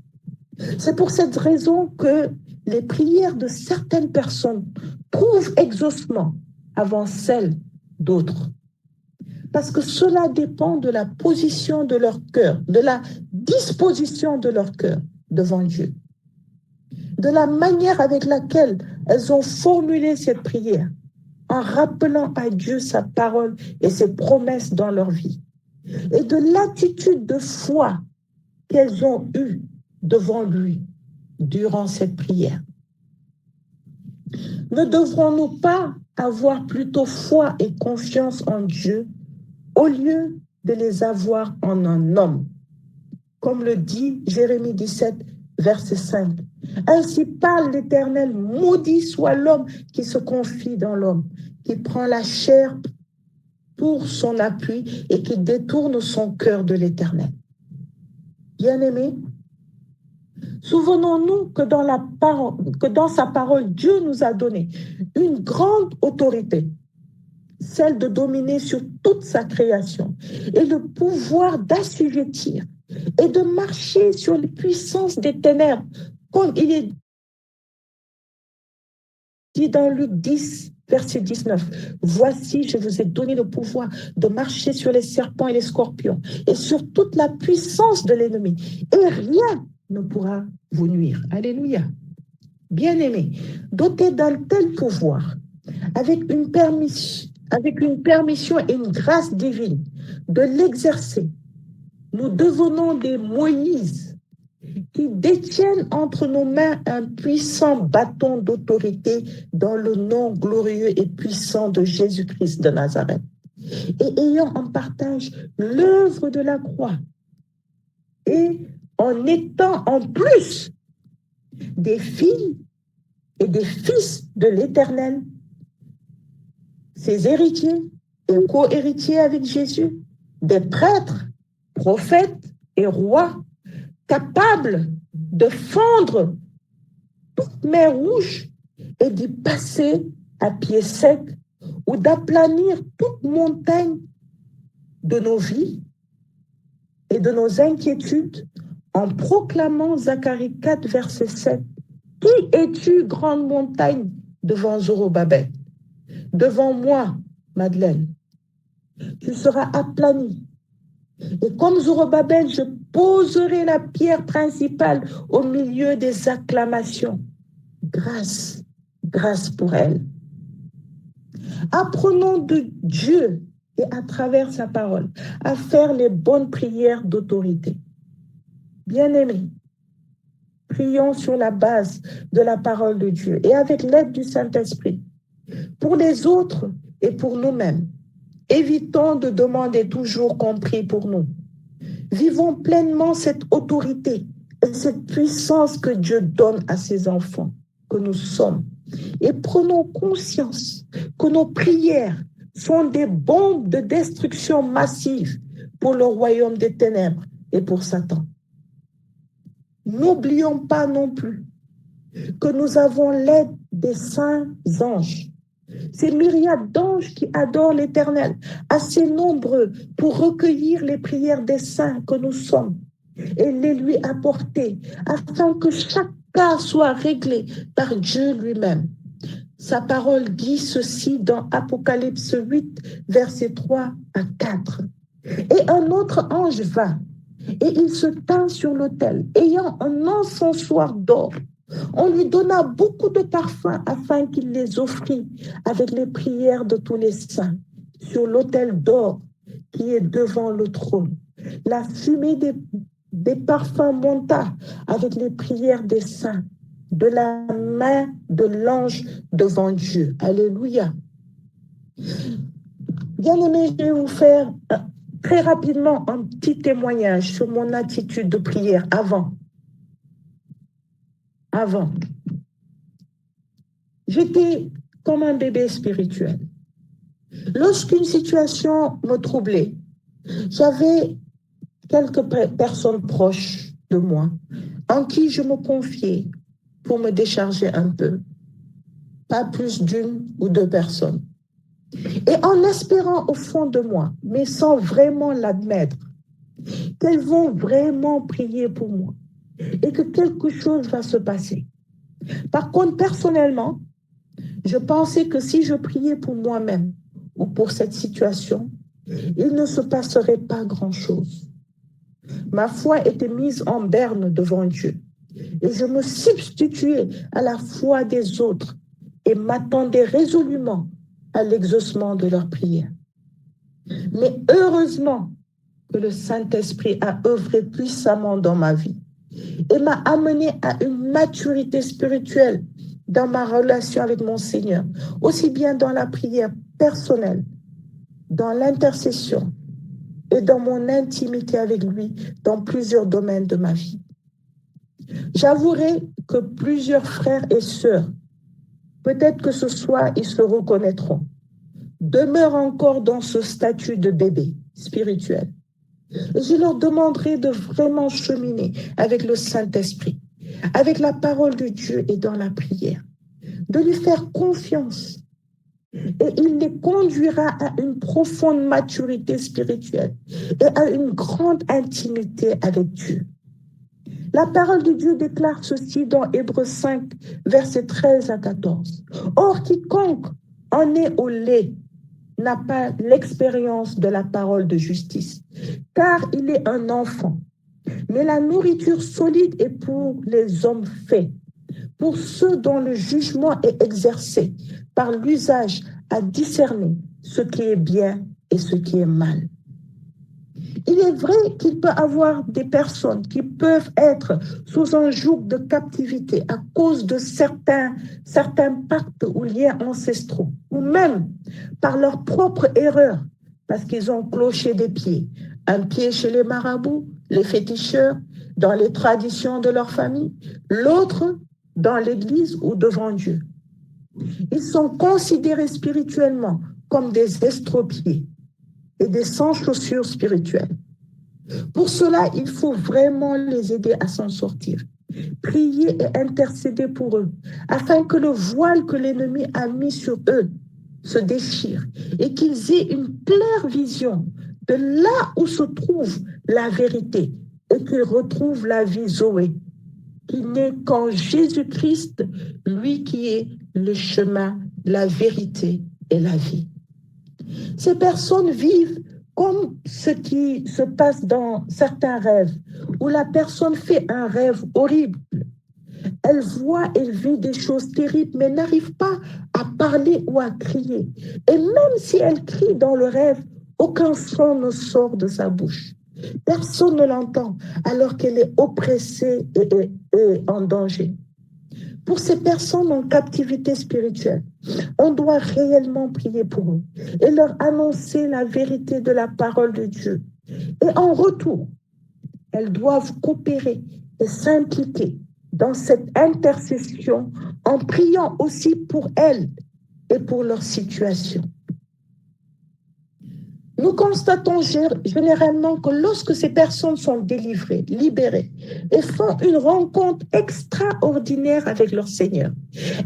C'est pour cette raison que les prières de certaines personnes trouvent exaucement avant celles d'autres. Parce que cela dépend de la position de leur cœur, de la disposition de leur cœur devant Dieu, de la manière avec laquelle elles ont formulé cette prière, en rappelant à Dieu sa parole et ses promesses dans leur vie, et de l'attitude de foi qu'elles ont eue devant lui durant cette prière. Ne devrons-nous pas avoir plutôt foi et confiance en Dieu au lieu de les avoir en un homme? Comme le dit Jérémie 17, verset 5. Ainsi parle l'Éternel, maudit soit l'homme qui se confie dans l'homme, qui prend la chair pour son appui et qui détourne son cœur de l'Éternel. Bien-aimés, souvenons-nous que dans sa parole, Dieu nous a donné une grande autorité, celle de dominer sur toute sa création et le pouvoir d'assujettir et de marcher sur les puissances des ténèbres, comme il est dit dans Luc 10, verset 19. Voici, je vous ai donné le pouvoir de marcher sur les serpents et les scorpions et sur toute la puissance de l'ennemi, et rien ne pourra vous nuire. Alléluia. Bien-aimés, dotés d'un tel pouvoir, avec une permission et une grâce divine de l'exercer, nous devenons des Moïse qui détiennent entre nos mains un puissant bâton d'autorité dans le nom glorieux et puissant de Jésus-Christ de Nazareth. Et ayant en partage l'œuvre de la croix, et en étant en plus des filles et des fils de l'Éternel, ses héritiers et co-héritiers avec Jésus, des prêtres, prophètes et rois, capables de fendre toute mer rouge et d'y passer à pied sec, ou d'aplanir toute montagne de nos vies et de nos inquiétudes, en proclamant Zacharie 4, verset 7. Qui es-tu, grande montagne, devant Zorobabel? Devant moi, Madeleine, tu seras aplani. Et comme Zorobabel, je poserai la pierre principale au milieu des acclamations. Grâce, grâce pour elle. Apprenons de Dieu et à travers sa parole à faire les bonnes prières d'autorité. Bien-aimés, prions sur la base de la parole de Dieu et avec l'aide du Saint-Esprit. Pour les autres et pour nous-mêmes, évitons de demander toujours qu'on prie pour nous. Vivons pleinement cette autorité et cette puissance que Dieu donne à ses enfants, que nous sommes. Et prenons conscience que nos prières sont des bombes de destruction massive pour le royaume des ténèbres et pour Satan. N'oublions pas non plus que nous avons l'aide des saints anges. Ces myriades d'anges qui adorent l'Éternel, assez nombreux pour recueillir les prières des saints que nous sommes et les lui apporter, afin que chaque cas soit réglé par Dieu lui-même. Sa parole dit ceci dans Apocalypse 8, versets 3 à 4. Et un autre ange vint, et il se tint sur l'autel, ayant un encensoir d'or. On lui donna beaucoup de parfums afin qu'il les offrît avec les prières de tous les saints sur l'autel d'or qui est devant le trône. La fumée des parfums monta avec les prières des saints de la main de l'ange devant Dieu. Alléluia. Bien-aimés, je vais vous faire très rapidement un petit témoignage sur mon attitude de prière avant. J'étais comme un bébé spirituel. Lorsqu'une situation me troublait, j'avais quelques personnes proches de moi en qui je me confiais pour me décharger un peu. Pas plus d'une ou deux personnes. Et en espérant au fond de moi, mais sans vraiment l'admettre, qu'elles vont vraiment prier pour moi et que quelque chose va se passer. Par contre, personnellement, je pensais que si je priais pour moi-même ou pour cette situation, il ne se passerait pas grand-chose. Ma foi était mise en berne devant Dieu et je me substituais à la foi des autres et m'attendais résolument à l'exaucement de leurs prières. Mais heureusement que le Saint-Esprit a œuvré puissamment dans ma vie et m'a amené à une maturité spirituelle dans ma relation avec mon Seigneur, aussi bien dans la prière personnelle, dans l'intercession et dans mon intimité avec lui dans plusieurs domaines de ma vie. J'avouerai que plusieurs frères et sœurs, peut-être que ce soir ils se reconnaîtront, demeurent encore dans ce statut de bébé spirituel. Et je leur demanderai de vraiment cheminer avec le Saint-Esprit, avec la parole de Dieu et dans la prière, de lui faire confiance. Et il les conduira à une profonde maturité spirituelle et à une grande intimité avec Dieu. La parole de Dieu déclare ceci dans Hébreux 5, versets 13 à 14. Or, quiconque en est au lait n'a pas l'expérience de la parole de justice, car il est un enfant. Mais la nourriture solide est pour les hommes faits, pour ceux dont le jugement est exercé par l'usage à discerner ce qui est bien et ce qui est mal. Il est vrai qu'il peut y avoir des personnes qui peuvent être sous un joug de captivité à cause de certains pactes ou liens ancestraux, ou même par leur propre erreur, parce qu'ils ont cloché des pieds. Un pied chez les marabouts, les féticheurs, dans les traditions de leur famille, l'autre dans l'église ou devant Dieu. Ils sont considérés spirituellement comme des estropiés et des sans-chaussures spirituelles. Pour cela, il faut vraiment les aider à s'en sortir, prier et intercéder pour eux, afin que le voile que l'ennemi a mis sur eux se déchire et qu'ils aient une claire vision de là où se trouve la vérité et qu'ils retrouvent la vie Zoé, qui n'est qu'en Jésus-Christ, lui qui est le chemin, la vérité et la vie. Ces personnes vivent comme ce qui se passe dans certains rêves, où la personne fait un rêve horrible. Elle voit, elle vit des choses terribles, mais n'arrive pas à parler ou à crier. Et même si elle crie dans le rêve, aucun son ne sort de sa bouche. Personne ne l'entend, alors qu'elle est oppressée et en danger. Pour ces personnes en captivité spirituelle, on doit réellement prier pour eux et leur annoncer la vérité de la parole de Dieu. Et en retour, elles doivent coopérer et s'impliquer dans cette intercession en priant aussi pour elles et pour leur situation. Nous constatons généralement que lorsque ces personnes sont délivrées, libérées et font une rencontre extraordinaire avec leur Seigneur,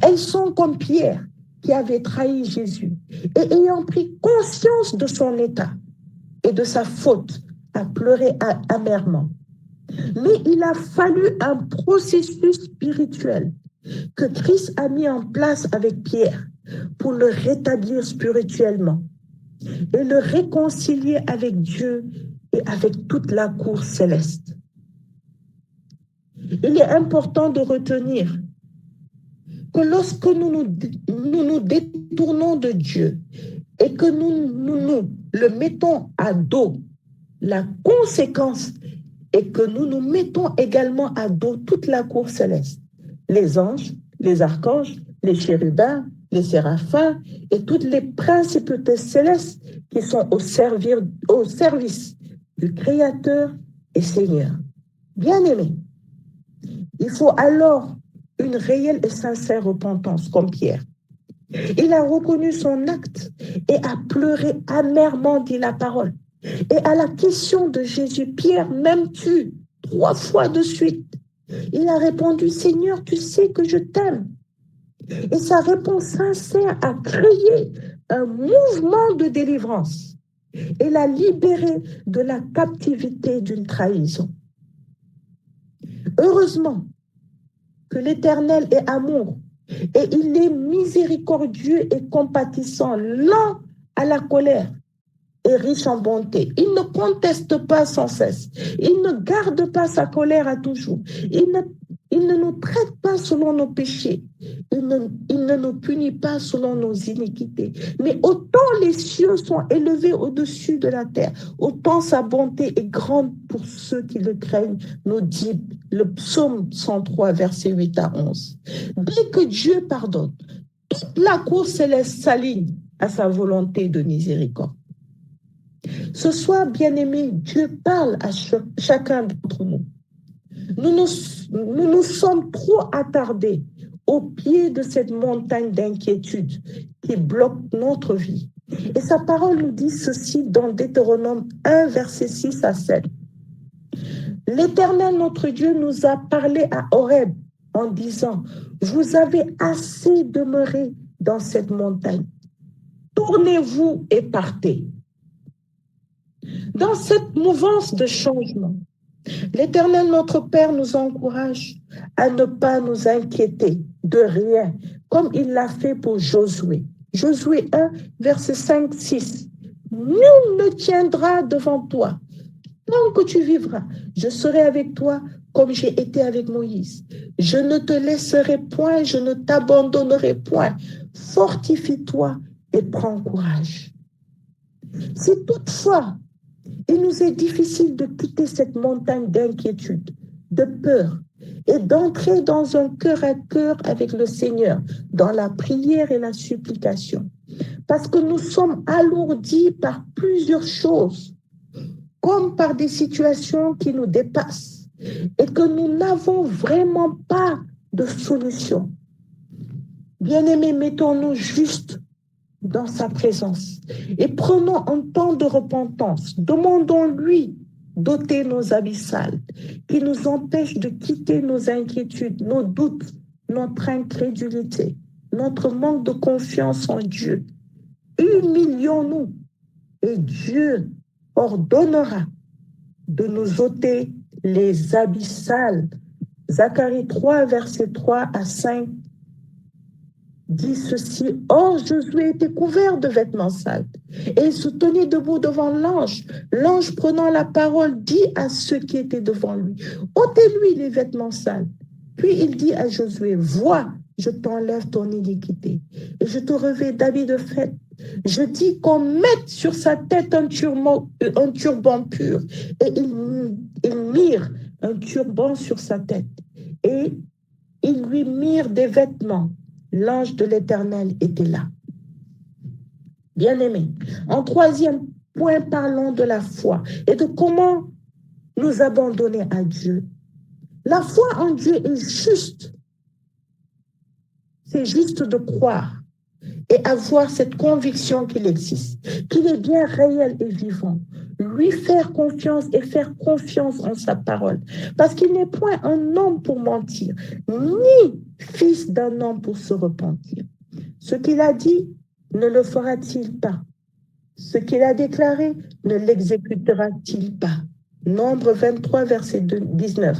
elles sont comme Pierre qui avait trahi Jésus et ayant pris conscience de son état et de sa faute, a pleuré amèrement. Mais il a fallu un processus spirituel que Christ a mis en place avec Pierre pour le rétablir spirituellement et le réconcilier avec Dieu et avec toute la cour céleste. Il est important de retenir que lorsque nous nous détournons de Dieu et que nous le mettons à dos, la conséquence est que nous nous mettons également à dos toute la cour céleste, les anges, les archanges, les chérubins, les séraphins et toutes les principautés célestes qui sont au service du Créateur et Seigneur. Bien-aimés, il faut alors une réelle et sincère repentance comme Pierre. Il a reconnu son acte et a pleuré amèrement, dit la parole. Et à la question de Jésus, Pierre, m'aimes-tu 3 fois de suite? Il a répondu, Seigneur, tu sais que je t'aime. Et sa réponse sincère a créé un mouvement de délivrance et l'a libéré de la captivité d'une trahison. Heureusement que l'Éternel est amour et il est miséricordieux et compatissant, lent à la colère et riche en bonté. Il ne conteste pas sans cesse. Il ne garde pas sa colère à toujours. Il ne Il ne nous traite pas selon nos péchés. Il ne nous punit pas selon nos iniquités. Mais autant les cieux sont élevés au-dessus de la terre, autant sa bonté est grande pour ceux qui le craignent, nous dit le psaume 103, versets 8 à 11. Dès que Dieu pardonne, toute la cour céleste s'aligne à sa volonté de miséricorde. Ce soir, bien-aimés, Dieu parle à chacun d'entre nous. Nous nous sommes trop attardés au pied de cette montagne d'inquiétude qui bloque notre vie. Et sa parole nous dit ceci dans Deutéronome 1, verset 6 à 7. L'Éternel, notre Dieu, nous a parlé à Horeb en disant, vous avez assez demeuré dans cette montagne. Tournez-vous et partez. Dans cette mouvance de changement, l'Éternel, notre Père, nous encourage à ne pas nous inquiéter de rien, comme il l'a fait pour Josué. Josué 1, verset 5-6. Nul ne tiendra devant toi. Tant que tu vivras, je serai avec toi comme j'ai été avec Moïse. Je ne te laisserai point, je ne t'abandonnerai point. Fortifie-toi et prends courage. Si toutefois, il nous est difficile de quitter cette montagne d'inquiétude, de peur, et d'entrer dans un cœur à cœur avec le Seigneur, dans la prière et la supplication. Parce que nous sommes alourdis par plusieurs choses, comme par des situations qui nous dépassent, et que nous n'avons vraiment pas de solution. Bien-aimés, mettons-nous juste dans sa présence et prenons un temps de repentance. Demandons-lui d'ôter nos abyssales qui nous empêchent de quitter nos inquiétudes, nos doutes, notre incrédulité, notre manque de confiance en Dieu. Humilions-nous et Dieu ordonnera de nous ôter les abyssales. Zacharie 3, versets 3 à 5 dit ceci. Or, Josué était couvert de vêtements sales et il se tenait debout devant l'ange. L'ange, prenant la parole, dit à ceux qui étaient devant lui, ôtez-lui les vêtements sales. Puis il dit à Josué, vois, je t'enlève ton iniquité et je te revêts d'habits de fête. Je dis qu'on mette sur sa tête un turban pur et il mire un turban sur sa tête et il lui mire des vêtements. L'ange de l'Éternel était là. Bien-aimés, en troisième point, parlons de la foi et de comment nous abandonner à Dieu. La foi en Dieu est juste. C'est juste de croire et avoir cette conviction qu'il existe, qu'il est bien réel et vivant. Lui faire confiance et faire confiance en sa parole. Parce qu'il n'est point un homme pour mentir, ni fils d'un homme pour se repentir. Ce qu'il a dit, ne le fera-t-il pas? Ce qu'il a déclaré, ne l'exécutera-t-il pas? Nombre 23, verset 19.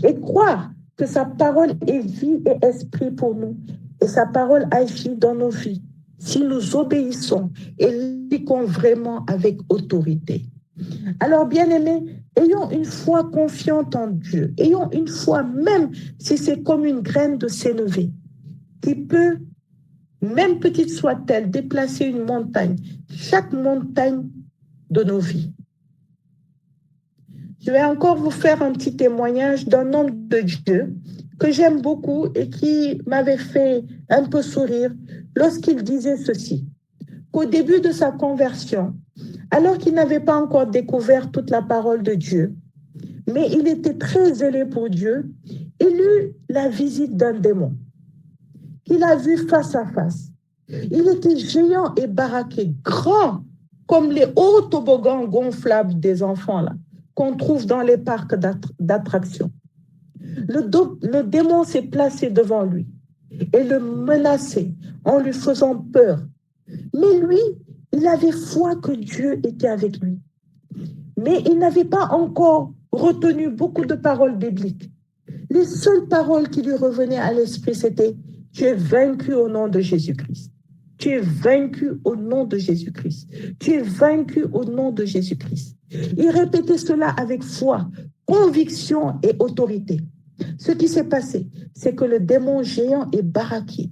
Et croire que sa parole est vie et esprit pour nous, et sa parole agit dans nos vies, si nous obéissons et l'appliquons vraiment avec autorité. Alors, bien-aimés, ayons une foi confiante en Dieu. Ayons une foi, même si c'est comme une graine de sénévé, qui peut, même petite soit-elle, déplacer une montagne, chaque montagne de nos vies. Je vais encore vous faire un petit témoignage d'un homme de Dieu que j'aime beaucoup et qui m'avait fait un peu sourire lorsqu'il disait ceci, qu'au début de sa conversion, alors qu'il n'avait pas encore découvert toute la parole de Dieu, mais il était très zélé pour Dieu, il eut la visite d'un démon qu'il a vu face à face. Il était géant et baraqué, grand, comme les hauts toboggans gonflables des enfants là, qu'on trouve dans les parcs d'attractions. Le démon s'est placé devant lui et le menaçait en lui faisant peur. Mais lui, il avait foi que Dieu était avec lui. Mais il n'avait pas encore retenu beaucoup de paroles bibliques. Les seules paroles qui lui revenaient à l'esprit, c'était « Tu es vaincu au nom de Jésus-Christ. Tu es vaincu au nom de Jésus-Christ. Tu es vaincu au nom de Jésus-Christ. » Il répétait cela avec foi, conviction et autorité. Ce qui s'est passé, c'est que le démon géant et Baraki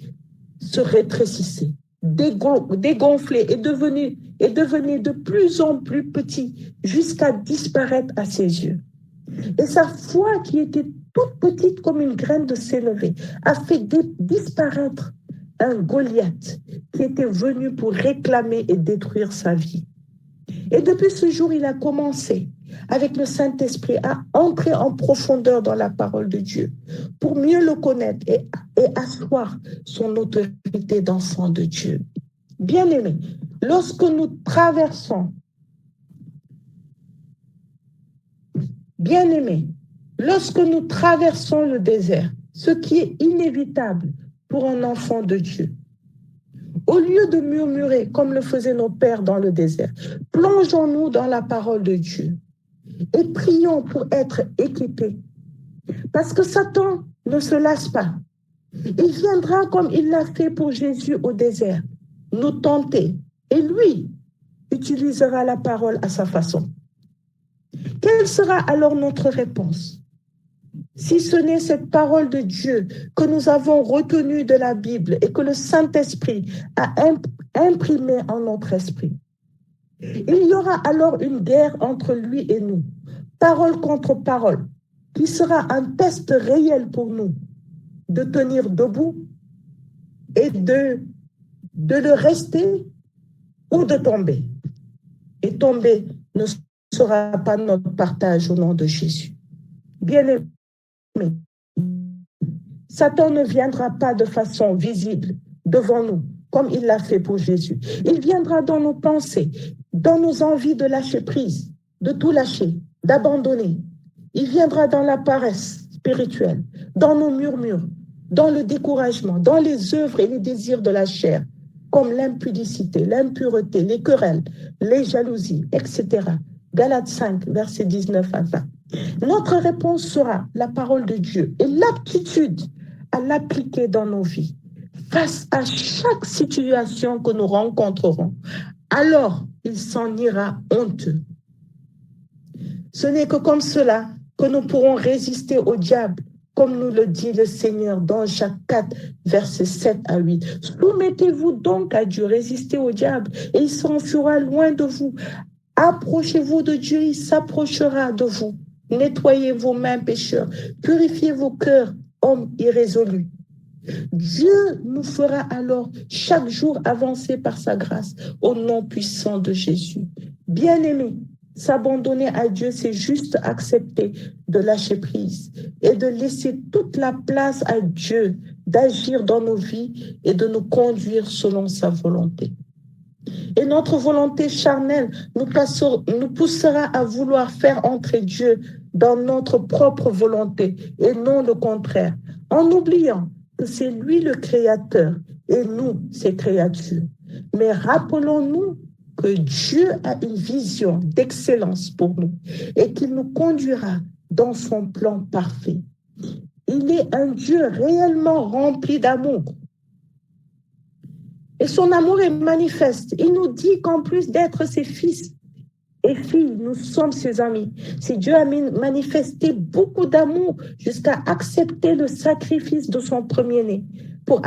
se rétrécissait, dégonflé et devenait de plus en plus petit jusqu'à disparaître à ses yeux. Et sa foi, qui était toute petite comme une graine de sénévé, a fait disparaître un Goliath qui était venu pour réclamer et détruire sa vie. Et depuis ce jour, il a commencé avec le Saint-Esprit à entrer en profondeur dans la parole de Dieu pour mieux le connaître et asseoir son autorité d'enfant de Dieu. Bien-aimés, lorsque nous traversons le désert, ce qui est inévitable pour un enfant de Dieu, au lieu de murmurer comme le faisaient nos pères dans le désert, plongeons-nous dans la parole de Dieu et prions pour être équipés. Parce que Satan ne se lasse pas. Il viendra comme il l'a fait pour Jésus au désert, nous tenter. Et lui utilisera la parole à sa façon. Quelle sera alors notre réponse? Si ce n'est cette parole de Dieu que nous avons retenue de la Bible et que le Saint-Esprit a imprimée en notre esprit. Il y aura alors une guerre entre lui et nous, parole contre parole, qui sera un test réel pour nous de tenir debout et de le rester ou de tomber. Et tomber ne sera pas notre partage au nom de Jésus. Bien-aimés, Satan ne viendra pas de façon visible devant nous, comme il l'a fait pour Jésus. Il viendra dans nos pensées, dans nos envies de lâcher prise, de tout lâcher, d'abandonner. Il viendra dans la paresse spirituelle, dans nos murmures, dans le découragement, dans les œuvres et les désirs de la chair, comme l'impudicité, l'impureté, les querelles, les jalousies, etc. Galates 5, versets 19 à 20. Notre réponse sera la parole de Dieu et l'aptitude à l'appliquer dans nos vies. Face à chaque situation que nous rencontrerons, alors il s'en ira honteux. Ce n'est que comme cela que nous pourrons résister au diable, comme nous le dit le Seigneur dans Jacques 4, versets 7 à 8. Soumettez-vous donc à Dieu, résistez au diable, et il s'enfuira loin de vous. Approchez-vous de Dieu, il s'approchera de vous. Nettoyez vos mains, pécheurs. Purifiez vos cœurs, hommes irrésolus. Dieu nous fera alors chaque jour avancer par sa grâce au nom puissant de Jésus. Bien-aimés, s'abandonner à Dieu, c'est juste accepter de lâcher prise et de laisser toute la place à Dieu d'agir dans nos vies et de nous conduire selon sa volonté. Et notre volonté charnelle nous poussera à vouloir faire entrer Dieu dans notre propre volonté et non le contraire, en oubliant que c'est lui le Créateur et nous, ses créatures. Mais rappelons-nous que Dieu a une vision d'excellence pour nous et qu'il nous conduira dans son plan parfait. Il est un Dieu réellement rempli d'amour. Et son amour est manifeste. Il nous dit qu'en plus d'être ses fils et filles, nous sommes ses amis. Si Dieu a manifesté beaucoup d'amour jusqu'à accepter le sacrifice de son premier-né pour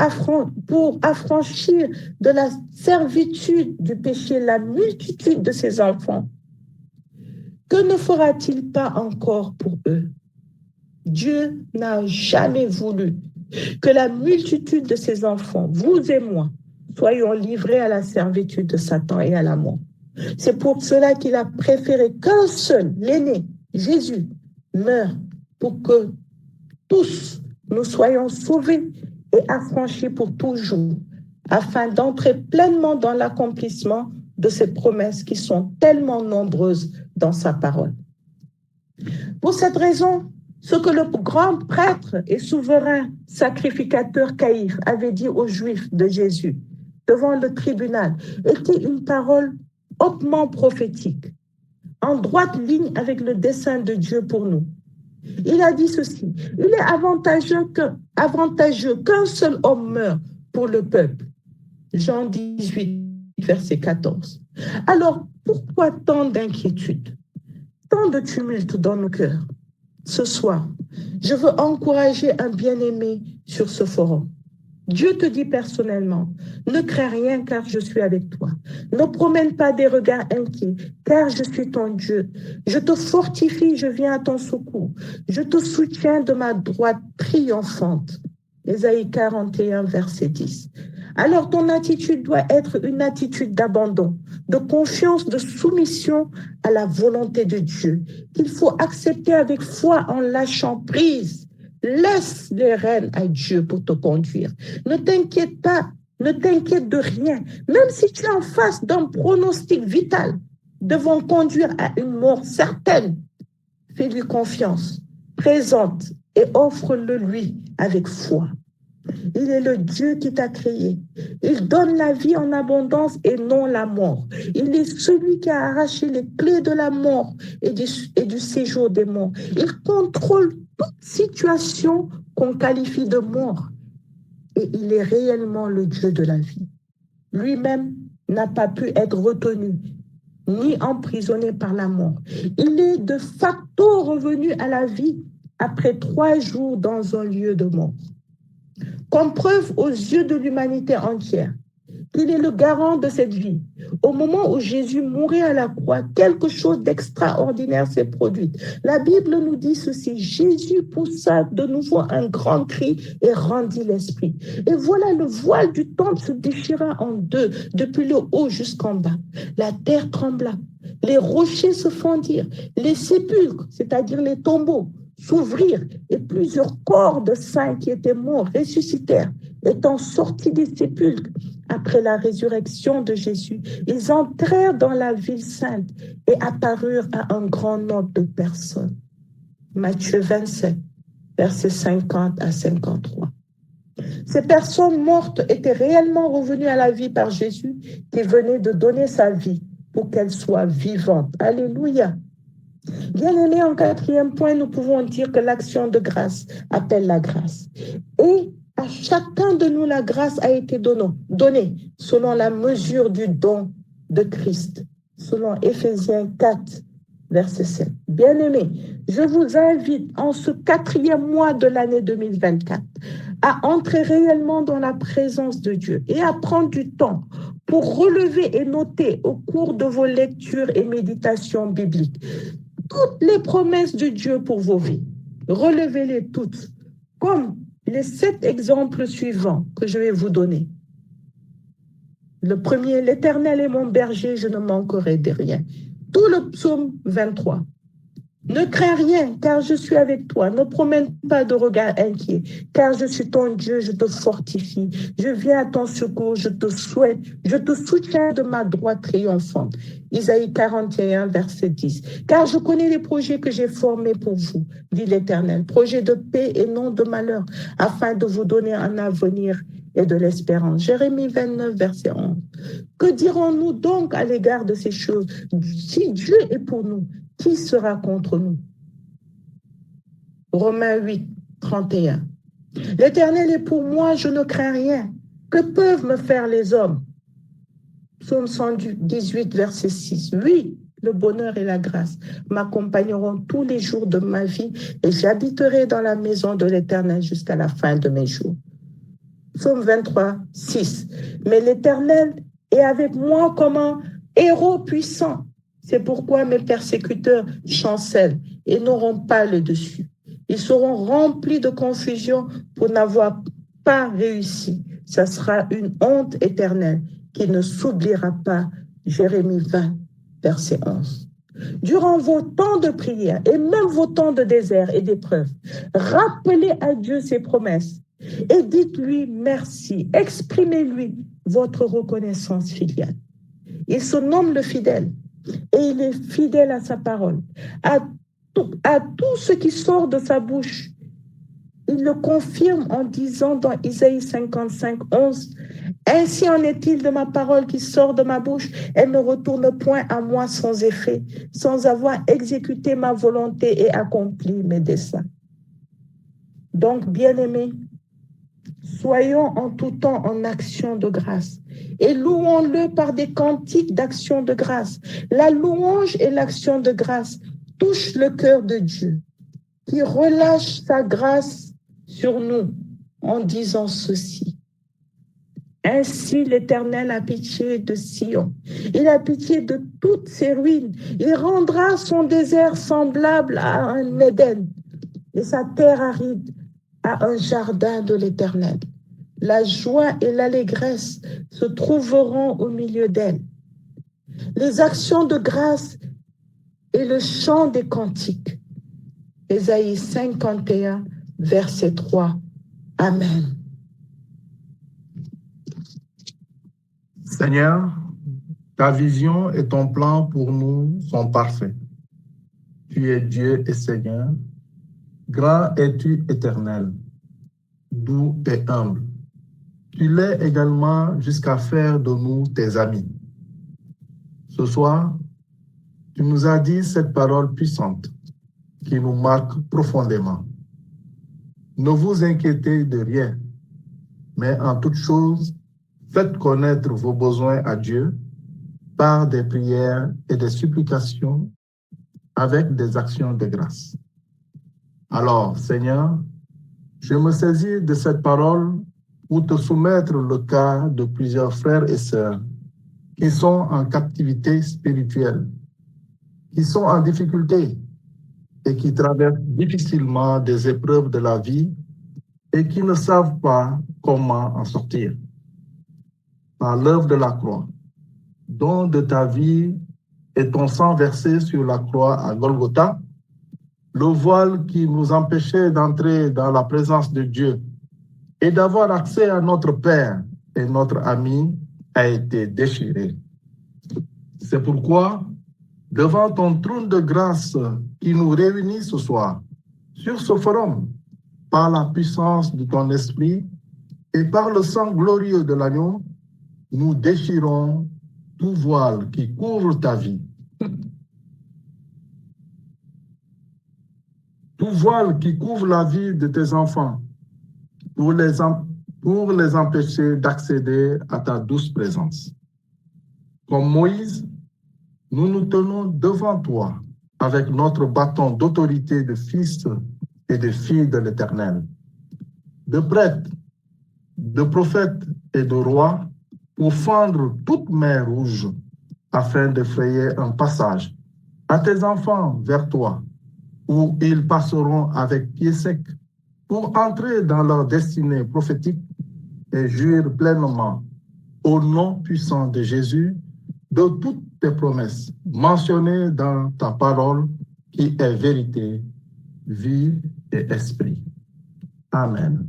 affranchir de la servitude du péché la multitude de ses enfants, que ne fera-t-il pas encore pour eux? Dieu n'a jamais voulu que la multitude de ses enfants, vous et moi, soyons livrés à la servitude de Satan et à la mort. C'est pour cela qu'il a préféré qu'un seul, l'aîné, Jésus, meure pour que tous nous soyons sauvés et affranchis pour toujours, afin d'entrer pleinement dans l'accomplissement de ces promesses qui sont tellement nombreuses dans sa parole. Pour cette raison, ce que le grand prêtre et souverain sacrificateur Caïphe avait dit aux Juifs de Jésus devant le tribunal était une parole hautement prophétique, en droite ligne avec le dessein de Dieu pour nous. Il a dit ceci: il est avantageux qu'un seul homme meure pour le peuple. Jean 18, verset 14. Alors, pourquoi tant d'inquiétude, tant de tumulte dans nos cœurs? ce soir, je veux encourager un bien-aimé sur ce forum. Dieu te dit personnellement, ne crains rien car je suis avec toi. Ne promène pas des regards inquiets car je suis ton Dieu. Je te fortifie, je viens à ton secours. Je te soutiens de ma droite triomphante. Ésaïe 41, verset 10. Alors ton attitude doit être une attitude d'abandon, de confiance, de soumission à la volonté de Dieu, qu'il faut accepter avec foi en lâchant prise. Laisse les rênes à Dieu pour te conduire. Ne t'inquiète pas, ne t'inquiète de rien. Même si tu es en face d'un pronostic vital devant conduire à une mort certaine, fais-lui confiance, présente et offre-le lui avec foi. Il est le Dieu qui t'a créé. Il donne la vie en abondance et non la mort. Il est celui qui a arraché les clés de la mort et du séjour des morts. Il contrôle toute situation qu'on qualifie de mort. Et il est réellement le Dieu de la vie. Lui-même n'a pas pu être retenu ni emprisonné par la mort. Il est de facto revenu à la vie après 3 jours dans un lieu de mort. Comme preuve aux yeux de l'humanité entière qu'il est le garant de cette vie. Au moment où Jésus mourait à la croix, quelque chose d'extraordinaire s'est produit. La Bible nous dit ceci: Jésus poussa de nouveau un grand cri et rendit l'esprit. Et voilà, le voile du temple se déchira en deux, depuis le haut jusqu'en bas. La terre trembla, les rochers se fendirent, les sépulcres, c'est-à-dire les tombeaux, s'ouvrirent et plusieurs corps de saints qui étaient morts ressuscitèrent. Étant sortis des sépulcres après la résurrection de Jésus, ils entrèrent dans la ville sainte et apparurent à un grand nombre de personnes. Matthieu 27, versets 50 à 53. Ces personnes mortes étaient réellement revenues à la vie par Jésus qui venait de donner sa vie pour qu'elles soient vivantes. Alléluia. Bien-aimés, en 4e point, nous pouvons dire que l'action de grâce appelle la grâce. Et à chacun de nous, la grâce a été donnée selon la mesure du don de Christ, selon Éphésiens 4, verset 7. Bien-aimés, je vous invite en ce 4e mois de l'année 2024 à entrer réellement dans la présence de Dieu et à prendre du temps pour relever et noter au cours de vos lectures et méditations bibliques toutes les promesses de Dieu pour vos vies. Relevez-les toutes, comme les 7 exemples suivants que je vais vous donner. Le premier: l'Éternel est mon berger, je ne manquerai de rien. Tout le psaume 23. Ne crains rien, car je suis avec toi. Ne promène pas de regard inquiet, car je suis ton Dieu, je te fortifie. Je viens à ton secours, je te soutiens de ma droite triomphante. Isaïe 41, verset 10. Car je connais les projets que j'ai formés pour vous, dit l'Éternel, projets de paix et non de malheur, afin de vous donner un avenir et de l'espérance. Jérémie 29, verset 11. Que dirons-nous donc à l'égard de ces choses? Si Dieu est pour nous, qui sera contre nous? Romains 8, 31. L'Éternel est pour moi, je ne crains rien. Que peuvent me faire les hommes? Psaume 118, verset 6. Oui, le bonheur et la grâce m'accompagneront tous les jours de ma vie et j'habiterai dans la maison de l'Éternel jusqu'à la fin de mes jours. Psaume 23, 6. Mais l'Éternel est avec moi comme un héros puissant. C'est pourquoi mes persécuteurs chancellent et n'auront pas le dessus. Ils seront remplis de confusion pour n'avoir pas réussi. Ça sera une honte éternelle qui ne s'oubliera pas. Jérémie 20, verset 11. Durant vos temps de prière et même vos temps de désert et d'épreuve, rappelez à Dieu ses promesses et dites-lui merci. Exprimez-lui votre reconnaissance filiale. Il se nomme le fidèle. Et il est fidèle à sa parole, à tout ce qui sort de sa bouche. Il le confirme en disant dans Isaïe 55, 11, « Ainsi en est-il de ma parole qui sort de ma bouche, elle ne retourne point à moi sans effet, sans avoir exécuté ma volonté et accompli mes desseins. » Donc, bien-aimés, soyons en tout temps en action de grâce et louons-le par des cantiques d'action de grâce. La louange et l'action de grâce touchent le cœur de Dieu. qui relâche sa grâce sur nous en disant ceci. Ainsi l'Éternel a pitié de Sion. Il a pitié de toutes ses ruines. Il rendra son désert semblable à un Éden et sa terre aride à un jardin de l'Éternel. La joie et l'allégresse se trouveront au milieu d'elle. Les actions de grâce et le chant des cantiques. Ésaïe 51, verset 3. Amen. Seigneur, ta vision et ton plan pour nous sont parfaits. Tu es Dieu et Seigneur. Grand es-tu éternel, doux et humble. Tu l'es également jusqu'à faire de nous tes amis. Ce soir, tu nous as dit cette parole puissante qui nous marque profondément. Ne vous inquiétez de rien, mais en toute chose, faites connaître vos besoins à Dieu par des prières et des supplications avec des actions de grâce. Alors, Seigneur, je me saisis de cette parole pour te soumettre le cas de plusieurs frères et sœurs qui sont en captivité spirituelle, qui sont en difficulté et qui traversent difficilement des épreuves de la vie et qui ne savent pas comment en sortir. Par l'œuvre de la croix, don de ta vie et ton sang versé sur la croix à Golgotha, le voile qui nous empêchait d'entrer dans la présence de Dieu et d'avoir accès à notre Père et notre ami a été déchiré. C'est pourquoi, devant ton trône de grâce qui nous réunit ce soir, sur ce forum, par la puissance de ton esprit et par le sang glorieux de l'agneau, nous déchirons tout voile qui couvre ta vie. Tout voile qui couvre la vie de tes enfants pour les empêcher d'accéder à ta douce présence. Comme Moïse, nous nous tenons devant toi avec notre bâton d'autorité de fils et de filles de l'Éternel, de prêtres, de prophètes et de rois, pour fendre toute mer rouge, afin de frayer un passage à tes enfants vers toi, où ils passeront avec pied sec pour entrer dans leur destinée prophétique et jouir pleinement, au nom puissant de Jésus, de toutes tes promesses mentionnées dans ta parole qui est vérité, vie et esprit. Amen.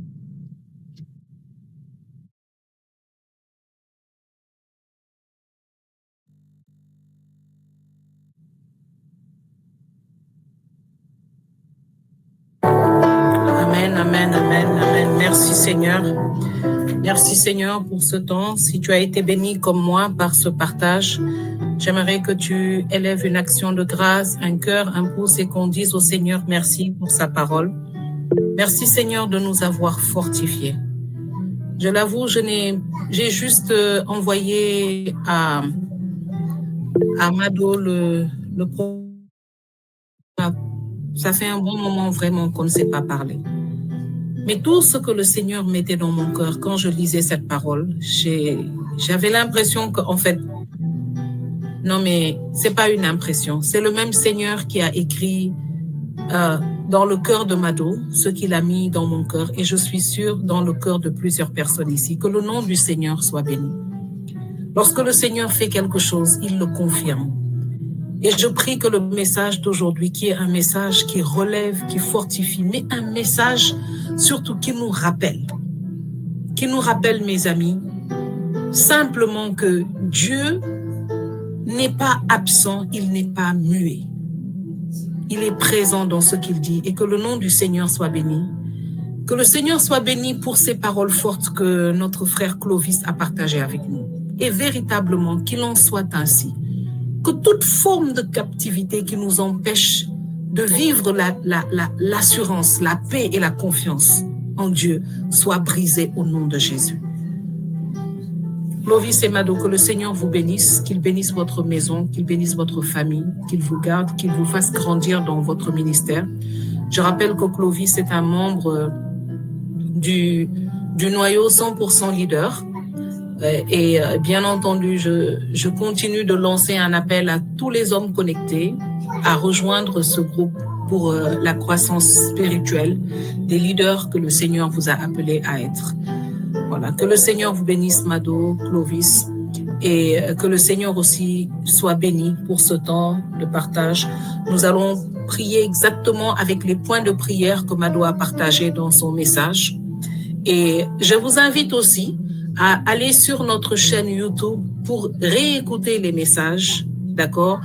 Amen, amen, amen. Merci Seigneur. Merci Seigneur pour ce temps. Si tu as été béni comme moi par ce partage, j'aimerais que tu élèves une action de grâce, un cœur, un pouce et qu'on dise au Seigneur merci pour sa parole. Merci Seigneur de nous avoir fortifiés. Je l'avoue, j'ai juste envoyé à Mado le ça fait un bon moment vraiment qu'on ne s'est pas parlé. Mais tout ce que le Seigneur mettait dans mon cœur quand je lisais cette parole, j'avais l'impression qu'en fait, non mais c'est pas une impression, c'est le même Seigneur qui a écrit dans le cœur de Mado ce qu'il a mis dans mon cœur et je suis sûre dans le cœur de plusieurs personnes ici, que le nom du Seigneur soit béni. Lorsque le Seigneur fait quelque chose, il le confirme. Et je prie que le message d'aujourd'hui, qui est un message qui relève, qui fortifie, mais un message surtout qui nous rappelle, mes amis, simplement que Dieu n'est pas absent, il n'est pas muet. Il est présent dans ce qu'il dit et que le nom du Seigneur soit béni. Que le Seigneur soit béni pour ces paroles fortes que notre frère Clovis a partagées avec nous. Et véritablement qu'il en soit ainsi. Que toute forme de captivité qui nous empêche de vivre l'assurance, la paix et la confiance en Dieu soit brisée au nom de Jésus. Clovis et Mado, que le Seigneur vous bénisse, qu'il bénisse votre maison, qu'il bénisse votre famille, qu'il vous garde, qu'il vous fasse grandir dans votre ministère. Je rappelle que Clovis est un membre du noyau 100% leader. Et bien entendu, je continue de lancer un appel à tous les hommes connectés à rejoindre ce groupe pour la croissance spirituelle des leaders que le Seigneur vous a appelés à être. Voilà, que le Seigneur vous bénisse, Mado, Clovis, et que le Seigneur aussi soit béni pour ce temps de partage. Nous allons prier exactement avec les points de prière que Mado a partagés dans son message. Et je vous invite aussi à aller sur notre chaîne YouTube pour réécouter les messages, d'accord?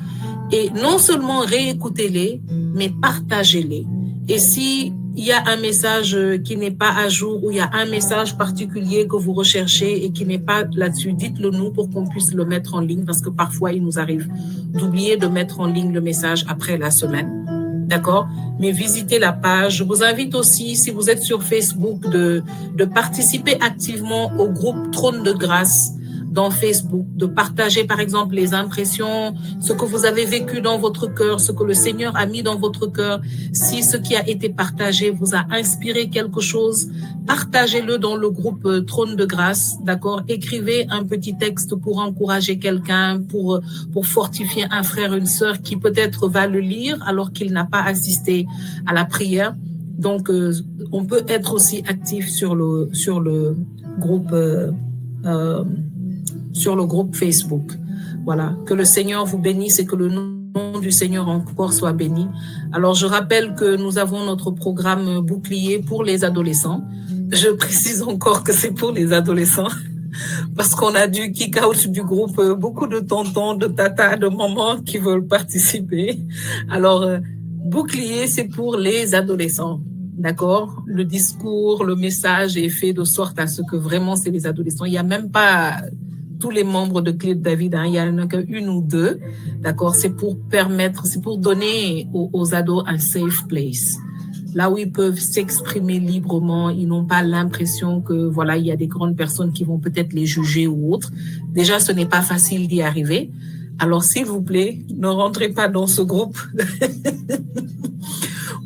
Et non seulement réécoutez-les, mais partagez-les. Et si il y a un message qui n'est pas à jour ou il y a un message particulier que vous recherchez et qui n'est pas là-dessus, dites-le nous pour qu'on puisse le mettre en ligne, parce que parfois il nous arrive d'oublier de mettre en ligne le message après la semaine. D'accord? Mais visitez la page. Je vous invite aussi, si vous êtes sur Facebook, de participer activement au groupe Trône de Grâce dans Facebook, de partager par exemple les impressions, ce que vous avez vécu dans votre cœur, ce que le Seigneur a mis dans votre cœur. Si ce qui a été partagé vous a inspiré quelque chose, partagez-le dans le groupe Trône de Grâce, d'accord? Écrivez un petit texte pour encourager quelqu'un, pour fortifier un frère, une sœur qui peut-être va le lire alors qu'il n'a pas assisté à la prière. Donc, on peut être aussi actif sur le groupe Facebook. Voilà. Que le Seigneur vous bénisse et que le nom du Seigneur encore soit béni. Alors, je rappelle que nous avons notre programme bouclier pour les adolescents. Je précise encore que c'est pour les adolescents parce qu'on a dû kick out du groupe beaucoup de tontons, de tatas, de mamans qui veulent participer. Alors, bouclier, c'est pour les adolescents. D'accord? Le discours, le message est fait de sorte à ce que vraiment c'est les adolescents. Il n'y a même pas tous les membres de Clé de David, hein, il y en a qu'une ou deux, d'accord? C'est pour donner aux ados un safe place, là où ils peuvent s'exprimer librement, ils n'ont pas l'impression que, voilà, il y a des grandes personnes qui vont peut-être les juger ou autre. Déjà, ce n'est pas facile d'y arriver. Alors, s'il vous plaît, ne rentrez pas dans ce groupe.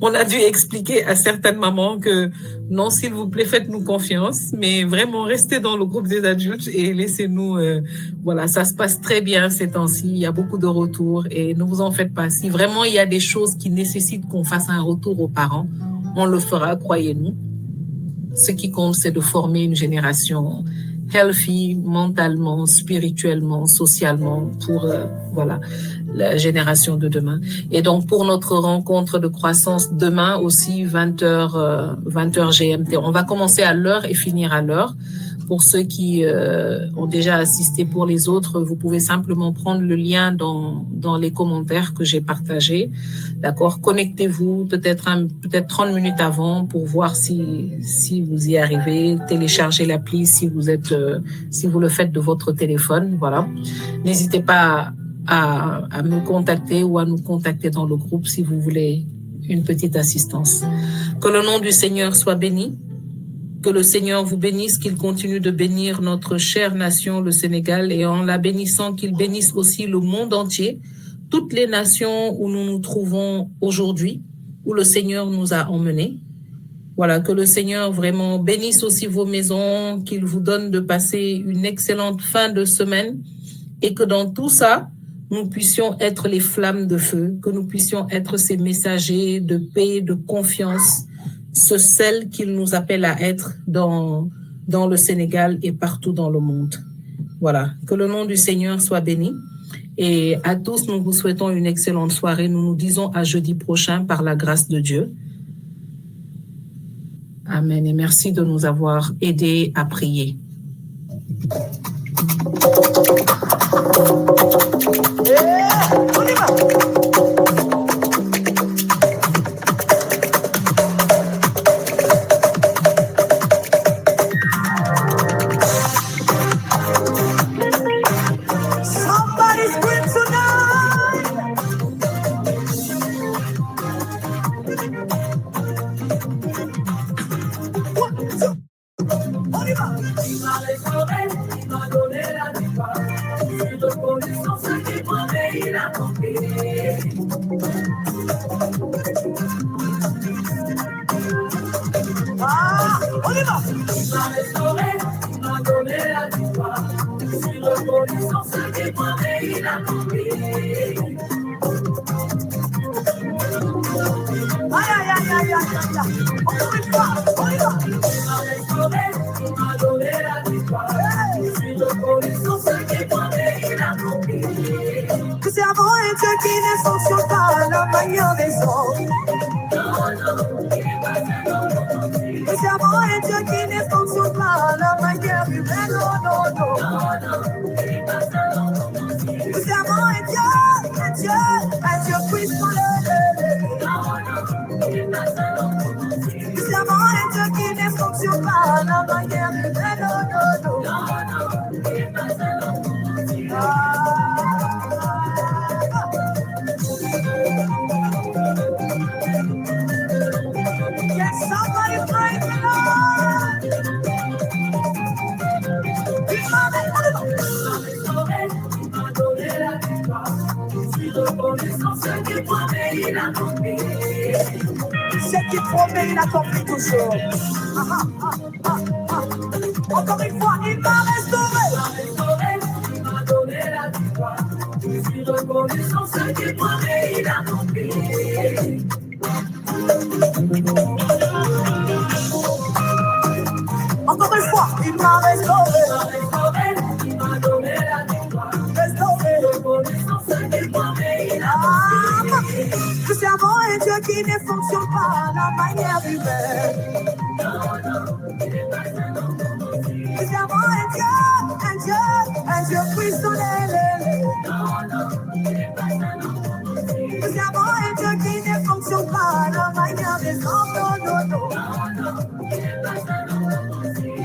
On a dû expliquer à certaines mamans que non, s'il vous plaît, faites-nous confiance, mais vraiment restez dans le groupe des adultes et laissez-nous, voilà, ça se passe très bien ces temps-ci, il y a beaucoup de retours et ne vous en faites pas. Si vraiment il y a des choses qui nécessitent qu'on fasse un retour aux parents, on le fera, croyez-nous. Ce qui compte, c'est de former une génération healthy, mentalement, spirituellement, socialement, pour, voilà, la génération de demain. Et donc, pour notre rencontre de croissance demain aussi, 20h GMT. On va commencer à l'heure et finir à l'heure. Pour ceux qui ont déjà assisté, pour les autres, vous pouvez simplement prendre le lien dans les commentaires que j'ai partagés. D'accord? Connectez-vous peut-être 30 minutes avant pour voir si vous y arrivez. Téléchargez l'appli si vous le faites de votre téléphone. Voilà. N'hésitez pas à me contacter ou à nous contacter dans le groupe si vous voulez une petite assistance. Que le nom du Seigneur soit béni. Que le Seigneur vous bénisse, qu'il continue de bénir notre chère nation, le Sénégal, et en la bénissant, qu'il bénisse aussi le monde entier, toutes les nations où nous nous trouvons aujourd'hui, où le Seigneur nous a emmenés. Voilà, que le Seigneur vraiment bénisse aussi vos maisons, qu'il vous donne de passer une excellente fin de semaine, et que dans tout ça, nous puissions être les flammes de feu, que nous puissions être ces messagers de paix, de confiance, ce sel qu'il nous appelle à être dans le Sénégal et partout dans le monde. Voilà, que le nom du Seigneur soit béni. Et à tous, nous vous souhaitons une excellente soirée. Nous nous disons à jeudi prochain par la grâce de Dieu. Amen. Et merci de nous avoir aidés à prier. On y va. aïe, aïe. Encore une fois, on y va. Le cerveau est Dieu qui ne fonctionne pas à la manière des autres. Le cerveau est Dieu qui ne fonctionne pas à la manière humaine. Non. Le cerveau est Dieu puissant. Le cerveau est Dieu qui ne fonctionne pas à la manière humaine. Non. Yes, somebody praise the Lord. C'est qui promet, il accomplit toujours. Encore une fois, il m'a restauré. Il m'a donné la victoire. Je suis reconnaissant ce qu'il promet, il accomplit. Encore une fois, il m'a restauré. Il m'a donné la victoire. Restauré. Reconnaissant ce qu'il promet, il accomplit. Le cerveau est Dieu qui ne fonctionne pas à la manière humaine. Le cerveau est Dieu, un Dieu puissant. Le cerveau est Dieu qui ne fonctionne pas à la manière des hommes. Non.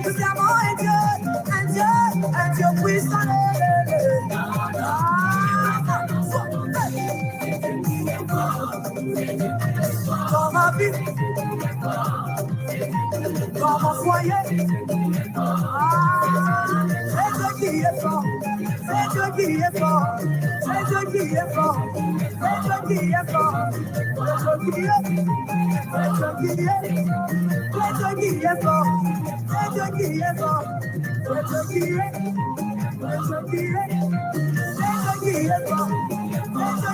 Le cerveau est Dieu, un Dieu puissant. Dans ma vie, dans mon foyer, c'est Dieu qui est fort, c'est Dieu qui est fort, c'est Dieu qui est fort, c'est Dieu qui est fort, c'est Dieu qui est fort, c'est Dieu qui est fort, c'est Dieu qui est fort, c'est Dieu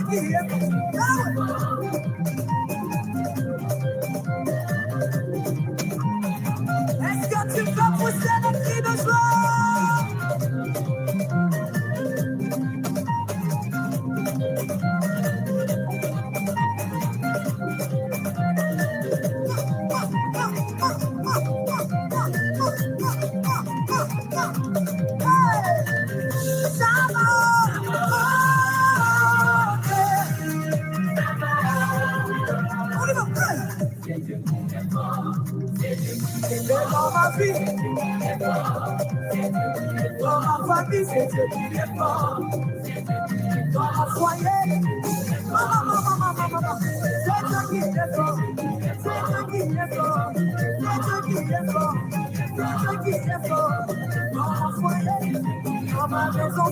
qui est fort. Est-ce que tu peux pousser le cri de joie? Dans ma vie, dans ma famille, c'est Dieu qui est fort. Dans mon foyer, c'est Dieu qui est fort. C'est Dieu qui est fort. C'est Dieu qui est fort. C'est Dieu qui est fort. Dans mon foyer, dans ma maison,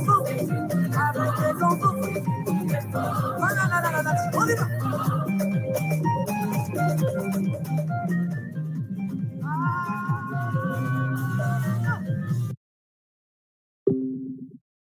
avec les enfants. On y va.